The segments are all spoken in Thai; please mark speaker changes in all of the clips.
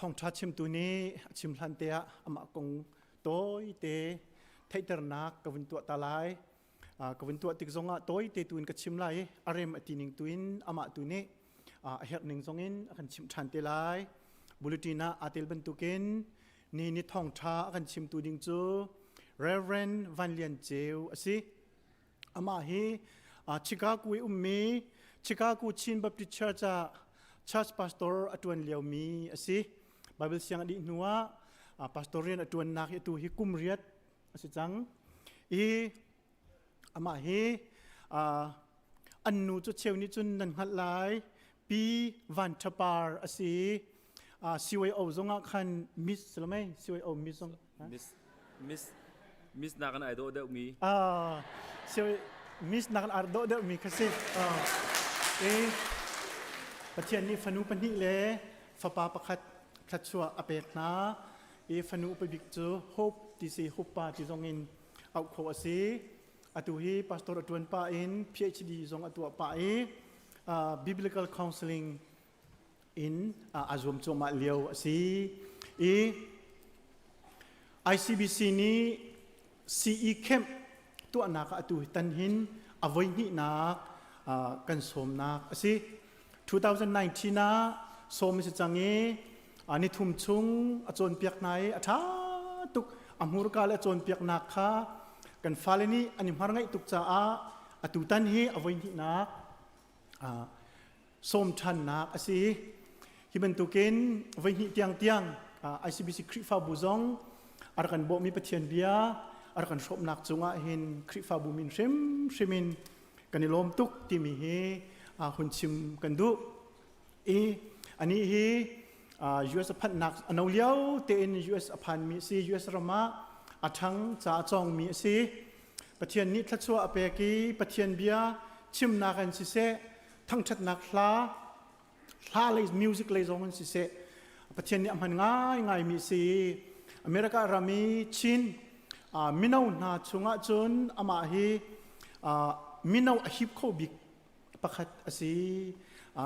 Speaker 1: ท่องทัดชิมตัวนี้ชิมทันเตะอมากงโต้ยเตะไทยตระนักกวินตัวตาลายกวินตัวติกซงอ่ะโต้ยเตะตัวนี้ก็ชิมไล่อารมณ์ตีนิงตัวนี้อมาตัวนี้เหตุหนึ่งซงอินกันชิมทันเตะไล่บุรุษีน่าอาเตลบันตุกินนี่ท่องทัดกันชิมตัวดิ่งจู Reverend Van Lian Ceu สิอามาฮีชิคาโกมีชิคาโกชินบัพติชเชอร์Church Pastor อตวนเลียวมีสิไบเบิลเสียงดีนัวPastor เรียนอตวนนักitu hikum riat สิจังอามาฮีอันนูจุดเชวนี้จุนนันหัดไลปีวันทปาร์สิซีไวโอซงคันมิสหรือไม่ซีไวโอมิสซง
Speaker 2: มิสนักกันไอโดเดมี
Speaker 1: ซีไวมิสนักกันไอโดเดมีคัสิประเทศนี้ฟนุปนิเลยฟ้าป่าประคัดขัดชัวอเปกนาฟนุไปบิกจูฮบที่สี่ฮบป่าที่ทรงอินเอาโคอสีอตุฮีพาสตอร์อตวนป่าอิน PhD ทรงอตัวป่าBiblical Counseling in อาจวมโจมาเลียวสีICBC นี้ CE เข้มตัวนักอตุตันหินอวัยนินักกันสมนักสิ2019นะสมสิจังเงี้อันนี้ทุ่มชุงอาจารย์เปียกไหนอาท้าตุกอำมุรกาและอาจารย์เปียกนักค่ะกันฟ้าเลนี่อันนี้มาไงตุกจ้าอาตุตันฮีอวัยนินักสมทันนักสิฮิบันตุกินอวัยนิเตียงICBC คริฟ้าบุซองอารักันบ่มีปะเทียนเบียอารักันชอบนักจุงอาหินคริฟ้าบุมินชิมินกันในลมตุกที่มีเฮคนชิมกันดูอันนี้ฮีUS พันนักอันเอาเลี้ยวเตน US พันมีซี US รามาทั้งจ่าจองมีซีประเทศนี้ทัดชัวอเปกีประเทศเบียชิมนักกันสิเซทั้งชัดนักลาเลยมิวสิกเลยจงกันสิเซประเทศนี้มันง่ายมีซีอเมริการามีชินมินาวนาชงอาจุนอามาฮีมินาวฮิปโคบิกประคัดสิ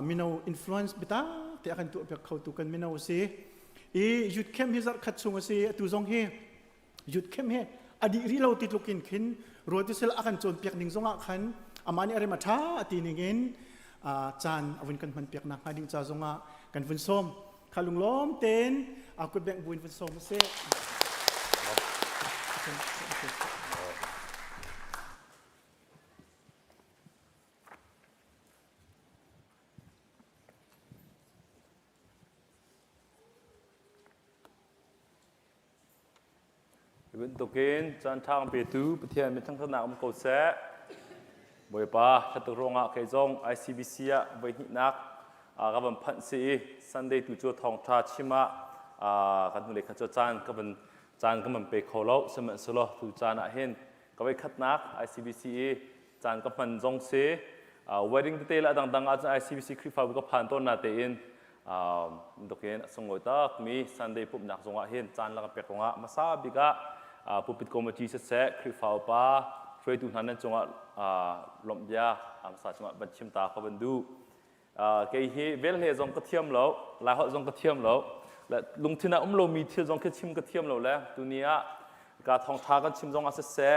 Speaker 1: มินาวอินฟลูเอนซ์บิตาแต่อาการตัวแบบเขาตัวกันมินาวสิหยุดเข้มฮิซัดขัดชงสิตัวจงเฮหยุดเข้มเฮอดีตที่เราติดลูกกินขึ้นรวยที่เสละอาการโจนเปียกหนึ่งจงอาคันอามานี่อะไรมาท้าตีหนึ่งเงินจานอวันกันมันเปียกหนักมาดิ้งจ่าจงอากันฝุ่นส้มขาลุงล้อมเต้นกุดแบ่งบุญฝุ่นส้มเส
Speaker 2: เป็นตัวกินจานทางเปียตูประเทศมีทั้งขนาดมันเก่าแซ่บ่อยป่ะชัตรงอ่ะเคยจง ICBC อ่ะบ่อยหินักกับมันพันสี Sunday ตัวจัวทองทาชิมะกันทุเรศขจานกับมันจานกับมันไปเขาเล่าสมัยสโลตัวจานอ่ะเห็นกับไปขัดนัก ICBC จานกับมันจงเสียwedding ที่เตละดังๆอาจจะ ICBC คริฟ้าก็ผ่านต้นนาเตียนตัวกินสงฆ์ตักมี Sunday ปุ๊บนักจงอ่ะเห็นจานแล้วก็เปียกจงอ่ะมาซาบิกะผู้ปิดกรมจีเสะคริฟ้าป้าช่วยดูท่านนั้นจงอ่ะลมยาอาสาจงอ่ะบัญชิมตาเขาบันดูเกี่ยเวลเฮจงกระเทียมแล้วลายหอจงกระเทียมแล้วและลุงที่น่ะเรามีเที่ยวจงแค่ชิมกระเทียมแล้วแหละตัวนี้การทองทากันชิมจงอาเสะ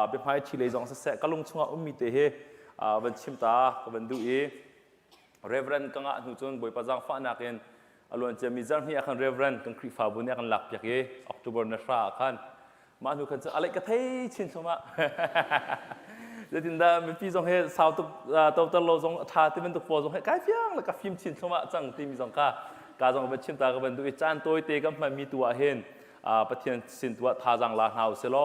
Speaker 2: เป็นพายชิเลจงอาเสะก็ลุงชงอ่ะมีเตะบัญชิมตาเขาบันดูReverend กังอ่ะหนูจนบ่อยประจังฟ้านักเองอารมณ์จะมีจำที่อาคาร Reverend กังคริฟ้าบุญอาคารหลักอย่างออกตุบอร์นัทราอาคารมาหนูคันจะอะไรก็เท่ชินชมะจะติดตามมีพี่จงเฮสาวตุตลอดจงท่าที่มันตุกโฟจงเฮกายเพียงแล้วก็ฟิล์มชินชมะจังที่มีจงการจงเป็นชิมตากับเป็นตัวจานตัวเตะกับมันมีตัวเห็นประเทศสินตัวท่าจังลาหาวเซโล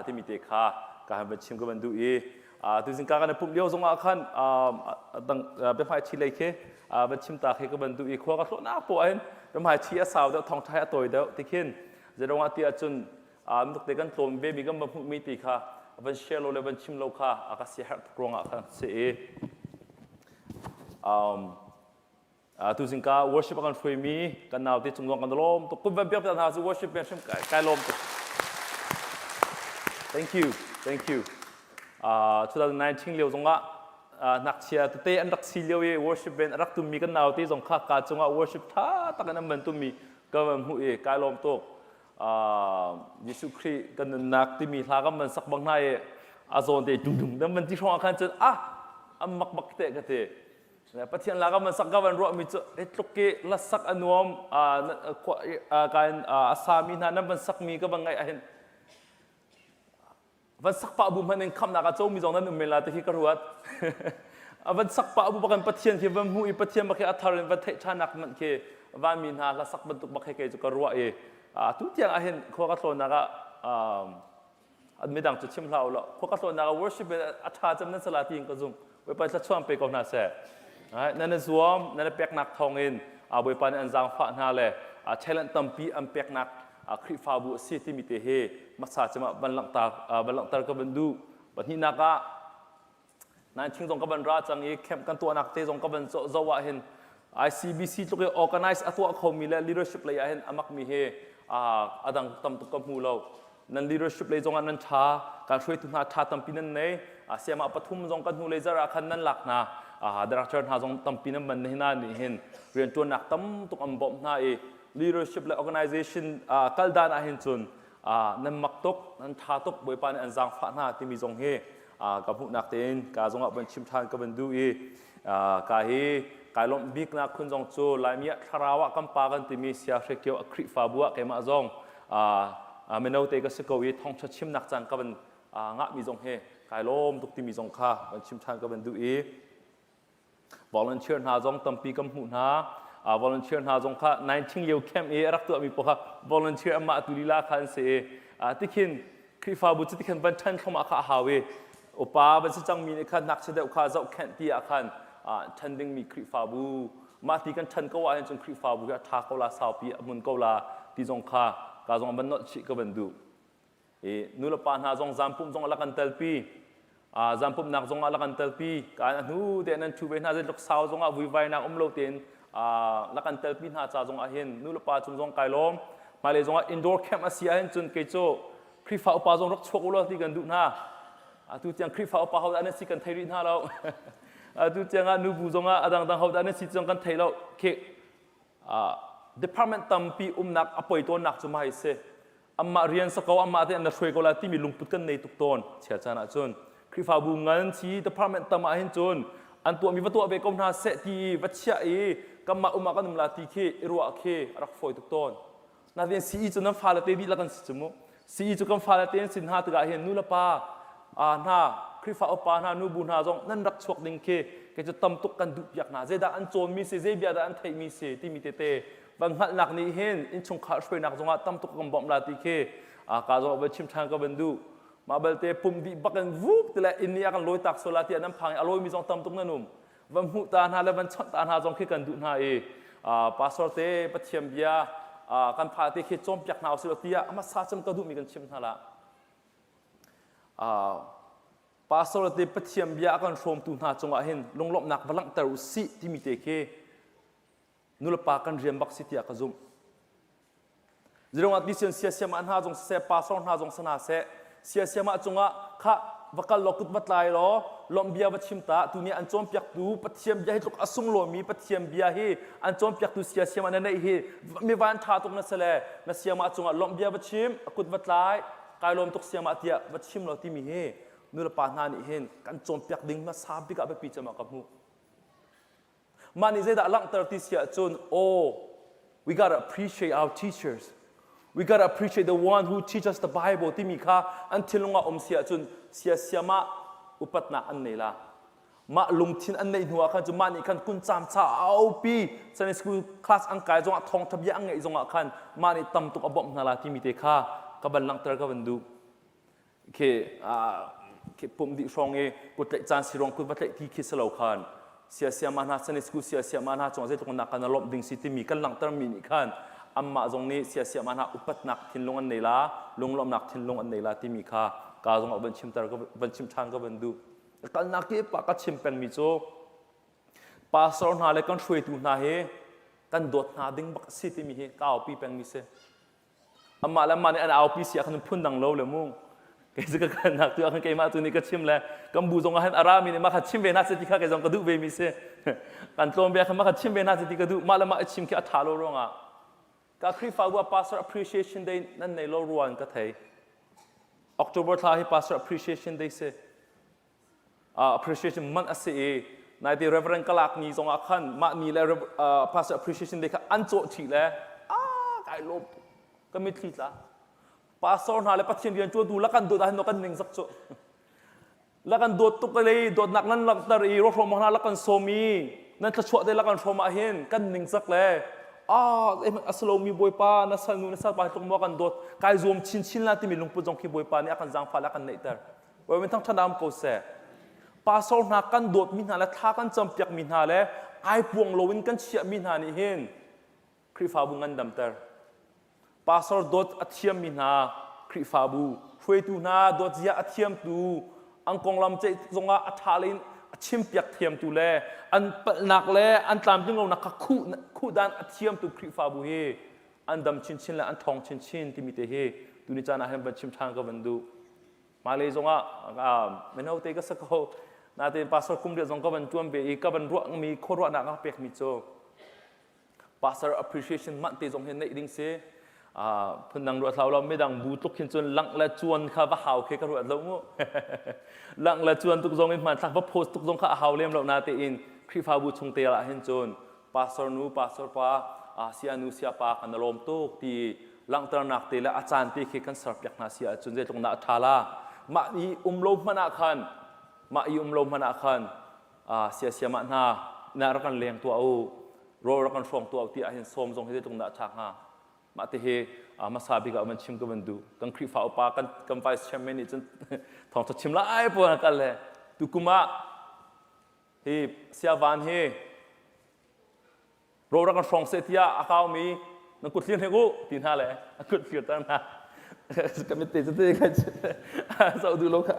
Speaker 2: ที่มีเตะขาการเป็นชิมกับเป็นตัวตัวสิ่งการในปุ่มเลี้ยวจงอาคารตั้งเป็นฝ่ายชิเลเคเป็นชิมตาเคกับเป็นตัวขวาก็โซน่าปวดเป็นฝ่ายชี้สาวเดียวทองไทยตัวเดียวที่เห็นจะต้องที่จุนมันตกเตะกันตัวเบบีก็มาพุ่งมีตีค่ะเป็นเชลโลเลเป็นชิมโลค่ะอากาศเสียหักกรงอาคารเสียตัวสิ่งการ worship กันฟรีมีกันนาวที่จงลงกันลมตุกคุณเป็นเพียงแต่หา worship เป็นชิมกายลม thank you 2019เลี้ยวจงอ่ะนักเชียร์เตะอันดักซีเลี้ยวworship เป็นรักตุมีกันนาวที่จงข้าการจงอ่ะ worship ท่าตะกันนั้นมันตุมีก ก็มันหูกายลมตกยิสุครีกันนักที่มีทาก็มันสักบางนายอาโซนเตดุดุแล้วมันที่ช่องอาคารจนมักเตะกันเตะประเทศลาก็มันสักก็มันรู้มีจุดตุกเกลัสักอนุมการอาสามีนั้นมันสักมีก็บางไงเห็นวันสักปะบุมันเองคำนักโจมีจงนั้นนุ่มเมลาที่กระรัววันสักปะบุกันประเทศที่วันหูประเทศบักอัฐารินวันเทชานักมันเควันมีนาลัสักบรรทุกบักเกจุกระรัวทุกอย่างเห็นข้อกัตโลนักอันไม่ดังจุดชิมเราหรอกข้อกัตโลนัก worship อัฐาจำนั้นสลาตีนก็ซุ่มไปไปสักช่วงไปก่อนน่าเสียนั่นสวมนั่นเป็กนักทองอินไปไปอันจางฟ้าหน้าเลยใช้เล่นตั้มปีอันเป็กนักคริฟาบุสิที่มีเตะมาสาจะมาบันลังตากับบันดูบัดนี้นักนั่นชิงตรงกับบันราจังอีเข้มกันตัวนักเตะตรงกับบันโจวะเห็น ICBC ตัวเอง organize ตัวเขามีและ leadership เลยเห็นอามักมีดังตั้มตุกกับหูเรานั่น leadership เลยตรงนั้นช้าการช่วยทุนหาช้าตั้มปีนั้นเนี่ยเสียมาปฐุมตรงกันหูเลยจะรักขันนั้นหลักนะdirector หาตรงตั้มปีนั้นมันเห็นนั่นเห็นเรียนตัวนักตั้มตุกอันบ่มน่าleadership และ organization กัลดานอาหินจุนนั่นมักตกนั่นท่าตกบริปานอันจางฟ้าหน้าที่มีจงเฮกับผู้นักเตนกาจงอับเป็นชิมทานกับเป็นดูกาเฮกายลมบิ๊กนักคุณจงโจลายมีทาราวะกัมปากันที่มีเสียเชียวคริฟาบัวเกมาจงเมนูเตก็สกวีท่องชัดชิมนักจันกับเป็นงะมีจงเฮกายลมตุกที่มีจงค่าเป็นชิมทานกับเป็นดูvolunteer หาจงตั้มปีกับผู้นาvolunteer หาจงค่ะ19 year campรักตัวมีพวก volunteer มาตุลีลาคันเสที่ขินคริฟาบุตรที่ขินบันทันเข้ามาข้าหาเวอุปาบันสิจังมีในขันนักเสด็จข้าเจ้าแคนตีอาคันทันดึงมีคริฟาบุมาที่กันทันก็ว่าจงคริฟาบุก็ท้าเขาลาสาวปีมุนก็ลาที่จงค่ะกาจงบันนอชิก็บันดูนุลปานหาจงจำปุ่มจงละกันเตลปีจำปุ่มนักจงละกันเตลปีการนู้เดนันชูเวน่าจะลูกสาวจงวิวัยนักโลเตนลักันเตลปินหาจ่าจงอาเห็นนู่นละปาจงไก่ล้อมมาเลยจงอินดอร์แคมป์อาเซียนจนเกจโจคริฟ้าอุปาจงรักชกอุลที่กันดูน่าทุกอย่างคริฟ้าอุปาเขาอันนั้นสิกันไทยรินหาเราทุกอย่างนูบูจงดังเขาอันนั้นสิจงกันไทยเราเคdepartment ตั้มปีนักอภัยตัวนักจะมาให้เสมาเรียนสกาวมาที่อันนั้นช่วยก็แล้วที่มีลุงพุทธกันในทุกตอนเชื่อใจนะจนคริฟ้าบุงันที่ department ตั้มมาเห็นจนอันตัวมีวัตถุเบกมนาเสตีวัชยาก็มากันมุลาติเครัวเครักฟอยทุกตอนนั่นเองสีจุนนั้นฟาเลเตดีละกันสิจมูสีจุกันฟาเลเตนสินหาตกาเห็นนู่นละปาน่าคริฟ้าอุปาน่านูบุญหาจงนั่นรักชวกดิงเคก็จะตั้มตุกกันดุอยากน่าเจดาอันโจนมีเสเจบียดาอันไทยมีเสที่มีเตบางหัดหนักนี้เห็นอินชงขาช่วยหนักจงตั้มตุกกันบ่มลาติเคกาจงเอาไปชิมทางก็เป็นดูมาเบลเตปุ่มดีบักกันวุบแต่ละอินนี้กันลอยตักโซลาที่น้ำพังอร่อยมีจงตั้มตุกนั่นนุ่มวันหูตาหน้าและวันชดตาหน้าจงคิดกันดูหน้าปาสโตเตปเทียมเบียกันพาเตคิดจอมจากหน้าสิลตียมาซาจมกระดูมีกันชิมท่าละปาสโตเตปเทียมเบียกันชมตูหน้าจงเห็นลงลบหนักพลังตรุสิที่มีเตเคนุลปากันเรียนบักสิที่กระซุ่มจงอัดดิเซียนเสียเสียมาหน้าจงเสปาสโตหน้าจงสนาเสเสียเสียมาจงข้าวักลกุดบัดลายล้อลมเบียวัชิมตาตัวนี้อันจอมเปียกดูปะเทียมเบียให้ลูกอสุงโลมีปะเทียมเบียให้อันจอมเปียกดูเสียเสียมานั่นเองมีวันท่าตรงนั้นเสลนัเสียมาจงลมเบียวัชิมกุดบัดลายกายลมตกเสียมาเตียวัชิมเราที่มีให้นู่นละปานานี่เห็นกันจอมเปียกดิ่งมาซาบิกะไปปีจมากับมูมันนี่เจดาลังตระติเสียจนwe gotta appreciate our teachers.We gotta appreciate the one who teaches us the Bible. ที่มีค่าอันที่ลงมาเสียจนเสียมาอุปนักอันนี้ละมาลงทิ้งอันนี้หัวกันจนมานี่กันคุณจำชาเอาปีในสกูลคลาสอังกฤษจงทองทับยังไงจงกันมานี่ตั้มตุกอบนาลาที่มีเตค่ากับบัลลังก์ตระกันดูเคปุ่มดิช่องกุดเล็กจานสิรองกุดบัดเล็กที่คิดสลาวคันเสียมาหน้าในสกูลเสียมาหน้าจงเจตรงนักกันลบดิ่งสิที่มีกันหลังตระมีนี่กันอัมมาจงนี้เสียมาหน้าอุปนักทิ้งลงอันนี้ละลงลมนักทิ้งลงอันนี้ละที่มีค่ากาจงเอาบัญชิมตระก็บัญชิมทางก็บันดูกันนักที่ปากก็ชิมเป็นมิโซปาสรนาเลยกันช่วยดูนาเฮกันโดดนาดิ่งบักสิที่มีเฮก้าวปีเป็นมิเซอัมมาแล้วมันอันเอาปีเสียกันพุ่นดังโลเลยมุ่งเกษตรกันนักตัวกันเกมาตัวนี้ก็ชิมแล้วกันบูจงอาหารอารามีเนี่ยมาขัดชิมเวนัสติข้าเกจงกระดูเวมิเซกันโตมเบียขันมาขัดชิมเวนัสติกระดูมาแล้วมาชิมแค่อัฐาโลร้องอ่ะ ก็คริฟ้าว่า Pastor Appreciation Day นั่นในโลกรวนก็เท October ท้าย Pastor Appreciation Day เสappreciation มันอาศัยในที่ Reverend กลักนี้ทรงอาคันมานี่แล้ว Pastor Appreciation Day ก็อันโจทีแล้วไก่ลบก็ไม่ทีละ Pastor หาเลยปัจจัยเรียนจวดดูแล้วกันดูได้นกันหนึ่งสักโจแล้วกันดูตุกเลยดูหนักนั้นหลักตรีรถโรมหาแล้วกันโซมีนั่นจะช่วยได้แล้วกันโรมาเห็นกันหนึ่งสักเลยอัสโลมีบอยปานัสนุนัสปาตรงมอกันดูกายรวมชิ้นละที่มีลุงปุ่นจงคีบอยปานี่อากันจังฟ้าแล้วกันเนเตอร์ว่าเป็นทั้งชนามโกเซ่Pastor นักกันโดดมินหาและท่ากันจำเปียกมินหาและไอพวงโลวินกันเชียมินหานี่เห็นคริฟาบุงันดัมเตอร์ Pastor โดดอัฐยมมินหาคริฟาบุช่วยตูนาโดดเสียอัฐยมตูอังกงลำเจจงอาอัฐาลินชิมเปียกเทียมตูเล่อันหนักเล่อันตามจึงเราหนักคู่ด้านอัฐยมตูคริฟาบุเฮอันดำชินและอันทองชินที่มีเตเฮตูนิจานาเห็นบัญชิมทางกับวันดูมาเลยจงไม่เอาเตก็สักเขานาที Pastor คุมเดียวจงก็บรรจวนไปอีกก็บรรลุมีโคตรหนักเปียกมิโจ Pastor Appreciation มันเตจงเห็นในดิ่งเสียพนังรัวเราไม่ดังบูตุกขึ้นจนลังและจวนข้าว่าหาวเคกรัวเราโม่ลังและจวนตุกจงเป็นมันสักว่าโพสตุกจงข้าหาวเลี้ยมเรานาทีอินคริฟาบูชงเตละเห็นจน Pastor นู Pastor ป้าเสียนูเสียป้ากันลมตุกที่ลังตระหนักเตละอาจารย์ปีเคกันสอบอยากนาเสียจนเจตรงนาทาลามาอีลมมันอาคันมาอีลมมันอาคันเสียมันหนารักันเลี้ยงตัวเอาโรรักันฟองตัวเอาที่เห็นสมทรงให้ตรงนาชักหามาที่เฮมาสาบิกเอามันชิมกันดูกันคริฟ้าอุปากันไฟเชมเมนี่จนท้องจะชิมละไอ้พวกนั้นกันเลยตุกุมาเฮเสียวันเฮโรรักันฟองเสียที่อาเขามีนักกุศลให้กูตีน่าเลยกุศลตั้งนาก็ไม่ติดจะตีกันสาวดูโลก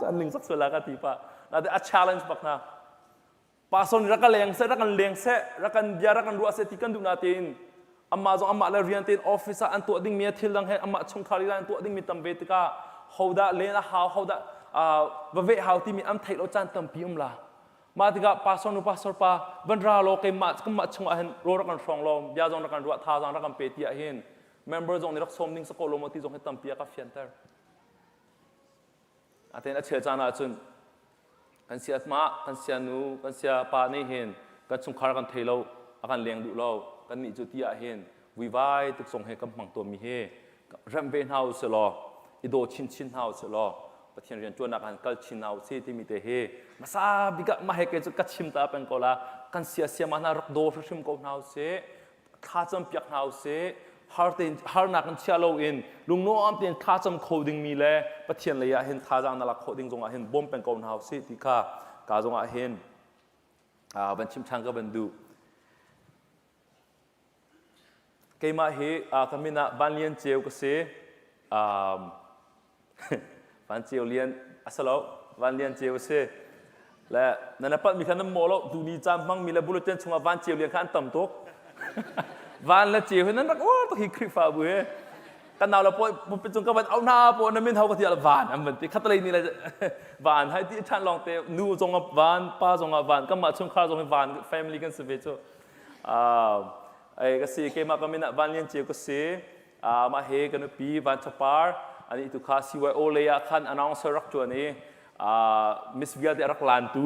Speaker 2: จะหนึ่งสักส่วนละกันทีป่ะแล้วแต่challenge ปักนะป้าสนรักกันเลี้ยงเสรักกันเลี้ยงเสรักกันยารักกันรัวเสติกันดูนาทีนอามาจงอามาเลยเรียนตีนออฟฟิศอันตัวดิ่งมีทิลลังให้อามาชงคาริลอันตัวดิ่งมีตั้มเวติกาเขาได้เลี้ยงเขาได้บเวเขาที่มีอันไทยเราจานตั้มพิมละมาติกาป้าสนุป้าสนป้าบรรดาโลกเกมาก็มาชงอาเห็นรัวรักกันฟองลมยาจงรักกันรัวท่าจงรักกันเปตีอาเห็นmember จงนี่รักสมนิ่งสกอลมที่จงให้ตั้มปีกับเฟียนเตอร์อาทิตย์นั้นเชื่อจานาจุนกันเสียมากันเสียนูกันเสียปานี่เห็นกันชงคาร์กันเทโลกันเลี้ยงดูเรากันนี่จุดที่เห็นวิวายตุกส่งให้กำมังตัวมีเฮรัมเบนเฮาส์ลออิโดชินเฮาส์ลอประเทศเรียนจวนนักการกัลชินเฮาส์ที่มีเตเฮมาซาบิกะมาเฮกจุกัดชิมตาเป็นกอลากันเสียมานารักโดชิมกอเฮาส์ข้าจำเปียกเฮาส์ฮาร์นักกันเชียร์เราเองลุงโน้มเตียนข้าจำโคดิ้งมีเลยประเทศเลยเห็นท่าจางนั่นละโคดิ้งจงเห็นบอมเป็นกองเฮาส์ที่ข้ากาจงเห็นเป็นชิมช่างก็เป็นดูเกี่ยมาเฮคำมินะบ้านเลียนเจียวก็เสียบ้านเจียวเลียนอัสลาบ้านเลียนเจียวเสียและนั่นปัดมีขันน้ำโมแล้วดูนี่จำมั่งมีแล้วบุรุษเจนชงบ้านเจียวเลียนขันต่ำตกวันละเจียวนั้นรักโอ้ต้องฮิคริฟาบุเฮกันเอาละพอเป็นจงกระวันเอาหน้าพอนั่นไม่เท่ากับที่ละวันอันเป็นที่ขัดเลยนี่แหละวันให้ที่ท่านลองเตะนูจงกับวันป้าจงกับวันก็มาชงข้าวจงกับวัน family กันสิเวชไอ้ก็สิเกี่ยมาก็มีนักวันเลี้ยงเจียวก็สิมาเฮกันปีวันชปาร์อันนี้ตุกาสิไว้โอเลียขัน announcer รักจวนนี้มิสเวียดรักลานตู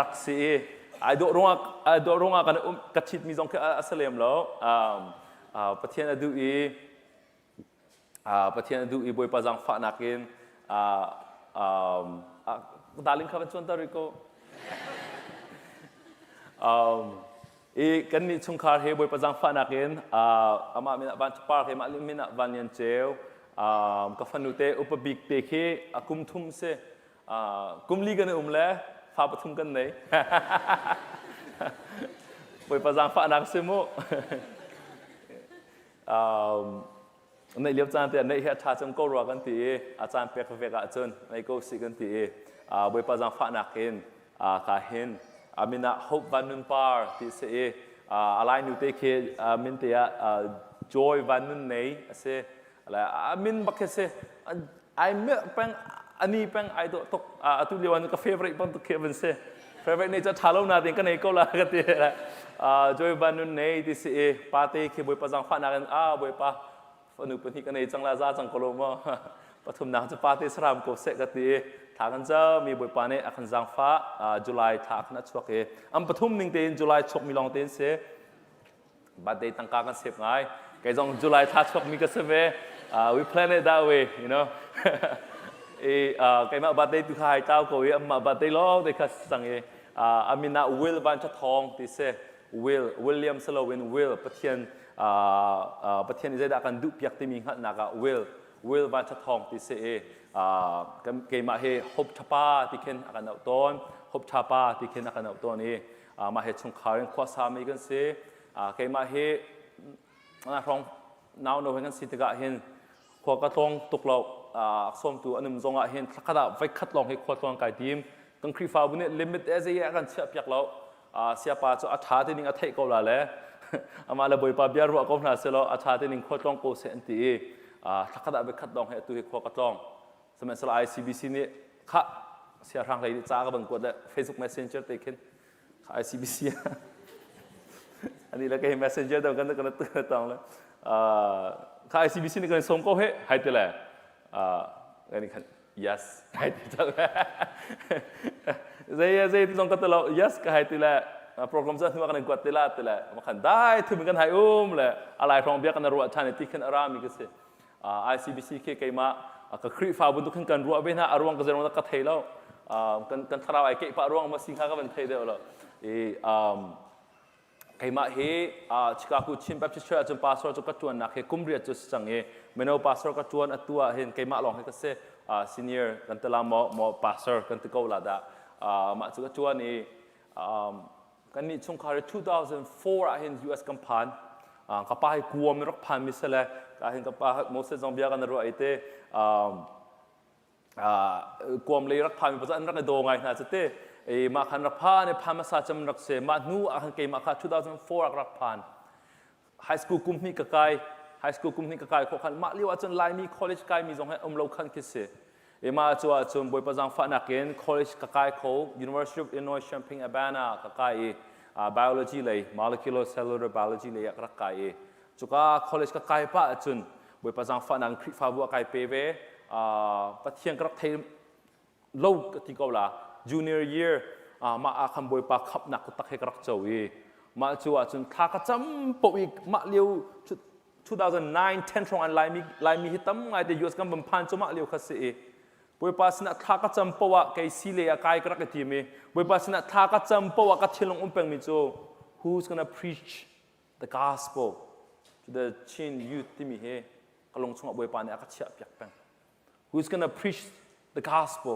Speaker 2: รักสิไอ้ดอกรงกันกัดชิดมีจงแค่อัสเลมแล้วประเทศนั้นดูอีบอยปะจังฝานักินดาริงข้าเป็นชวนตาริโกกันนี่ชงคาร์เฮบอยปะจังฝานักินอามามินะบันชปาร์เฮมาลิมินะบันยันเจลกับฟันุเตอุปบิกเตเคกุมทุมเซกุมลีกันเลยฟาปทุมกันไหนไปประจังฝานักเสมอในเลี้ยวจานเตียนในเหตุการณ์จำก็รัวกันทีอาจารย์เปียกเวกอาจารย์ในก็สิกันทีไปประจังฝานักเห็นข้าเห็นมินะฮบวันนุนปาร์ที่เสียอะไรนูเตเคมินเตียจอยวันนุนไหนเสียอะไรมินบักเสียไอเมื่อเป็น อันนี้เป็นไอตัวตกตุเลียวันก็เฟเวอร์ปังตุกเคบันเซ่เฟเวอร์นี่จะทาร์ลนาติงกันในก็ลากันทีละจอยบันนุนในที่เสียปาร์ตี้คือบุยปะจังฟ้านักันบุยปะฟันุปนิกันในจังลาซาจังโคลมาปฐมนักจะปาร์ตี้สรามก็เสกกันทีทางกันจะมีบุยปาเนี่ยอันจังฟ้าจุลัยทางนัดชวกปฐมหนึ่งเดือนจุลัยชกมีลองเดือนเสียบัดเดย์ตั้งการกันเสพง่ายแกจงจุลัยทัชวกมีกันเสพwe plan it that way you know แกมาบัดเดย์ตุกายเจ้าก็วิ่งมาบัดเดย์ล้อเด็กสั่งอามินาวิลบันชัดทองที่เซ่วิลเลียมสโลวินวิลประเทศนี้จะได้กันดุเปียกที่มีหัดนักวิลบันชัดทองที่เซ่แกมาเฮฮบชาปาที่เข็นอากันเอาต้นฮบชาปาที่เข็นอากันเอาต้นนี้มาเฮชงคารินควาสามีกันเซ่แกมาเฮนะรองนาวโนเฮกันสิตกะเห็นขวากระทงตกเราส้มตัวอันนึงจงเห็นขนาดไฟคัดลองให้ขวดลองไก่ทีมกังครีฟ้าบุญเนี่ยลิมิตเอเซียกันเสียเปียกเราเสียป่าจะอัฐาที่นิ่งอัฐเกาลาเลยมาเลยบ่อยป่าเบียร์ว่าก็น่าเสียเราอัฐาที่นิ่งขวดลองโกเซนตีขนาดไฟคัดลองให้ตัวให้ขวดกระทงสมัยสลาย ICBC นี่ข้าเสียทางไหนจ้าก็บังกวดเลย Facebook Messenger ติดขึ้นข้า ICBC อันนี้เราก็เห็น Messenger เดิมกันกันตัวตองเลยข้า ICBC นี่ก็ส่งก็ให้หายไปเลยอันนี้คัน yes หายไปแล้วใจที่ส่งก็ตัวเรา yes ก็หายไปแล้วโปรแกรมจะถึงว่ากันกวดตีละตีละมาขันได้ถึงกันหายเลยอะไรทองเบียกันรัวชาเนติขันอารามอีกสิ ICBC เคยมาก็ครีฟ้าบุญทุกขันกันรัวเป็นฮะอารวงก็จะรองตักเทแล้วกันทาราวไอ้เก็บอารวงมาสิงหาก็เป็นเทเดียวแล้วใครมาเฮชิคากูชิมแบบเชื่อจนพาสโรจกัดจวนนักเฮคุมเรียจุดสังเฮเมนูพาสโรกัดจวนอัตัวเห็นใครมาลองให้ก็เซ่ซีเนียร์กันตละมอพาสโรกันตะโกลาดามาจุดกัดจวนนี่กันนี่ช่วงคาร์2004เห็น US กัมพันกับป้าให้กลัวมีรักพันมิสเลยเห็นกับป้าโมเสสซอมเบียกันรัวไอเต้กลัวเลยรักพันมีภาษาอังกฤษโดไงนะจะเต้มาขันรักพันเนี่ยพันมาสาจำรักเสมาหนูอาเกมาค่ะ2004รักพันไฮสคูลกุมนี่กะไกไฮสคูลกุมนี่กะไกขอขันมาเลี้ยวจนไลมีคอลเลจไกมีจงให้เราขันคิดเสมาจนบอยประจังฝันนักเรียนคอลเลจกะไกเขา University of Illinois Champaign-Urbana กะไกbiology เลย molecular cellular biology เลยรักไกจุกคอลเลจกะไกป้าจนบอยประจังฝันนักคริฟาบัวไกเปเวปะเทียงกระเทมโลกที่เขาละ junior year มาคำบอยปากขับนักตักให้กระเจ้ามาจนท่ากระจำปอีกมาเลี้ยว2009 10ตรงอันไลมีฮิตตั้มไงแต่ US กันบัมพันจะมาเลี้ยวคัสเซ่บอยปาสนะท่ากระจำปว่าไกซีเลียไกกระทีมีบอยปาสนะท่ากระจำปว่ากัดเชลงเป็งมิโจ who's gonna preach the gospel to the Chin youth ที่มีเฮกลงช่วงบอยปาเนี่ยกัดเชียบยักเป็งWho's gonna preach the gospel?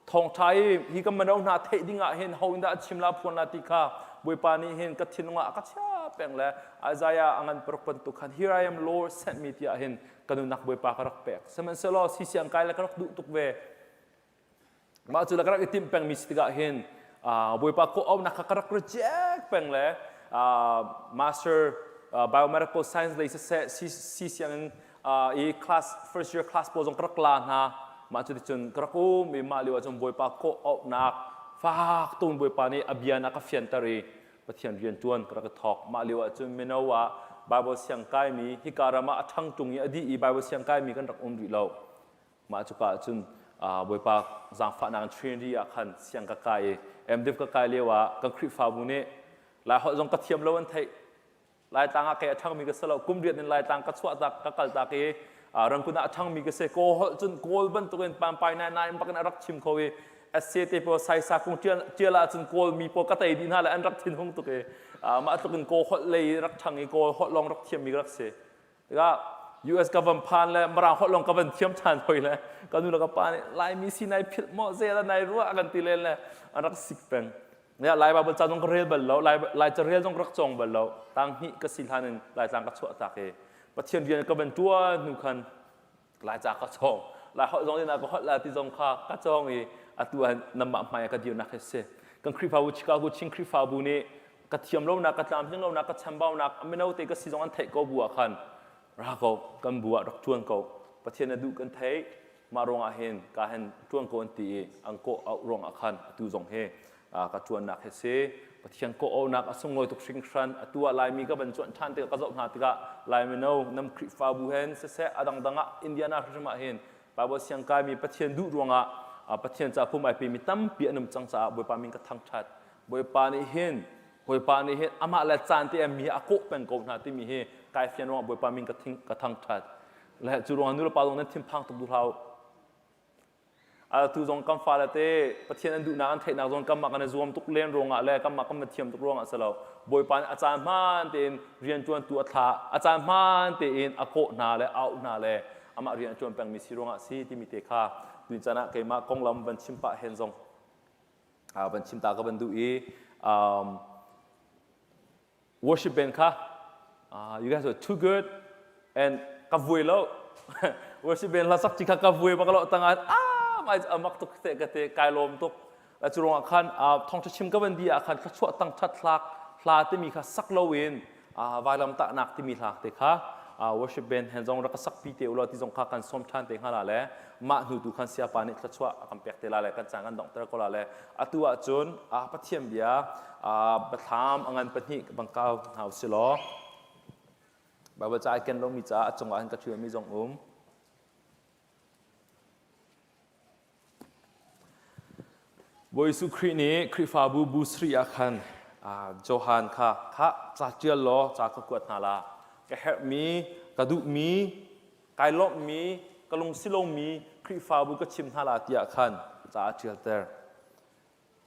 Speaker 2: Thawngṭha hi ka manau na thei dinga hen hoinda chimla phona tika boipani hen ka thinunga akacha pengle Isaiah angan perpan tu khan here I am Lord sent me tia hen kanunak boipa karak pek semen selo sisiang kai la karak du tuk ve ma chu la karak itim peng mistiga hen boipa ko au nak karak reject pengle master biomedical science le sisiang class first year class ปจงกระกลานฮะมาจุดจนกระกุ้มมีมาเลียวจงบวยปากโคออกนักฝากตุนบวยปานี่อภิญานักเฟียนตารีปะเทียนเรียนจวนกระทอกมาเลียวจนเมนาวะบาบเสียงไกมีฮิการามาทั้งจุงยอดีบาบเสียงไกมีกันรักอุ้มดีเรามาจุกะจนบวยปากจางฝากนางเทรนดี้ขันเสียงกะไกดิฟกะไกเลียวะกังคริฟาบุเน่ลายหอจงกระเทียมแล้ววันไทยลายต่างอาเกะทั้งมีกระสลกุมเรียนในลายต่างกระสวะตักกะกัลตาเกรังคุณอาทั้งมีกระเสกโกจนโกลบันตุกันปามไปนายมันกันรักชิมเขาเอเซติโปไซซาคงเจลาจนโกลมีโปกติดินฮะและอันรักทินหงตุกมาตุกันโกหดเลยรักทั้งอีโกหดลองรักเทียมมีรักเสก็ US กับวันพันแล้วมาราหดลองกับวันเทียมทันไปแล้วก็ดูแล้วก็ปานลายมีสีนายพิษหม้อเซลนายรู้กันตีเล่นแล้วรักสิกเป็นเนี่ยลายบาบจาต้องเรียนบัลเราลายจะเรียนต้องรักจงบัลเราตั้งหิกสิลานึงลายต่างกัดสวดตาเกปะเทียนเรียนก็เป็นตัวหนุ่มคันลายจากกัดจงลายหดจงนี่นะก็หดลายที่จงข้ากัดจงอีตัวน้ำมันมาอย่างกัดเดียวนักเสกันคริฟาวุชิกากุชิงคริฟาบุนี่กัดเทียมเรานักกัดลำซึ่งเรานักกัดชัมบ้านักไม่เอาแต่ก็สิจงอันเทก็บัวคันรักเขากันบัวรักชวนเขาปะเทียนดูกันเท มารงอาเห็นกาเห็นจวนโกนตีอังโกเอารองอาคันตูจงเฮกระจวนนักเฮเซปะเทียงโกเอานักอสงอยตุกชิงชันตัวลายมีก็เป็นจวนชันเตกระจกนาติกะลายเมนูน้ำคริฟาบูเห็นเสะอดังดังอินเดียนาขึ้นมาเห็นปาบเสียงกายมีปะเทียนดุรวงปะเทียนจะพุ่มไอปีมีตั้มเปียนุ่มจังสาบวยปามิงกระทังชัดบวยปานี่เห็นบวยปานี่เห็นอามาและจานที่มีอากุเป็นโกนาที่มีเฮกายเฟียนว่าบวยปามิงกระทังชัดและจุรวงนุรปาลงนั้นทิมพังตุกดูเราตูจงกำฟ้าละเต้ปะเทียนดูนานเทนักจงกำมากันในรวมทุกเล่นรงะและกำมาเทียมทุกรงะสลาวบอยปานอาจารย์มันเต็นเรียนจวนตัวท่าอาจารย์มันเต็นอโกนาและเอานาและอามาเรียนจวนแปลงมีสิรงะสีที่มีเตค่าดูจนะเกมากงลำบันชิมปะเฮนจงบันชิมตากับบันดูworship เป็นค่ะ you guys are too good and กับวุยแล้ว worship เป็นละสักจิกกับวุยปะกะโลตั้งไม่มักตุกเตะกะเตะกายลมตุกและจุรงอาคันทองชิมก็เป็นดีอาคันขชวตั้งชัดหลักพลาที่มีค่ะสักโลวินวายลำตะนักที่มีหลักเตะค่ะworship เป็นเห็นจงรักสักปีเตอุลที่จงข้ากันสมชันเตะฮาลาเลมาหนูดูคันเสียปานิขชวคำเปียกเตลาเลกันจางกันดองเตะก็ลาเลตัวจุนปัทเทียมเบียบัตรามอังานปนิบังกาวหาวสิโลบางวันใจกันลงมีจ้าจงหวานกระเทือนมีจงบอยสุครีนี้คริฟาบูบูสรีอาคันโจฮันค่ะจ่าเจียลจากกวดนาลาแกเฮมีกระดูมีกายลบมีกระลงสิลงมีคริฟาบูก็ชิมนาลาที่อาคันจ่าเจียลเตอร์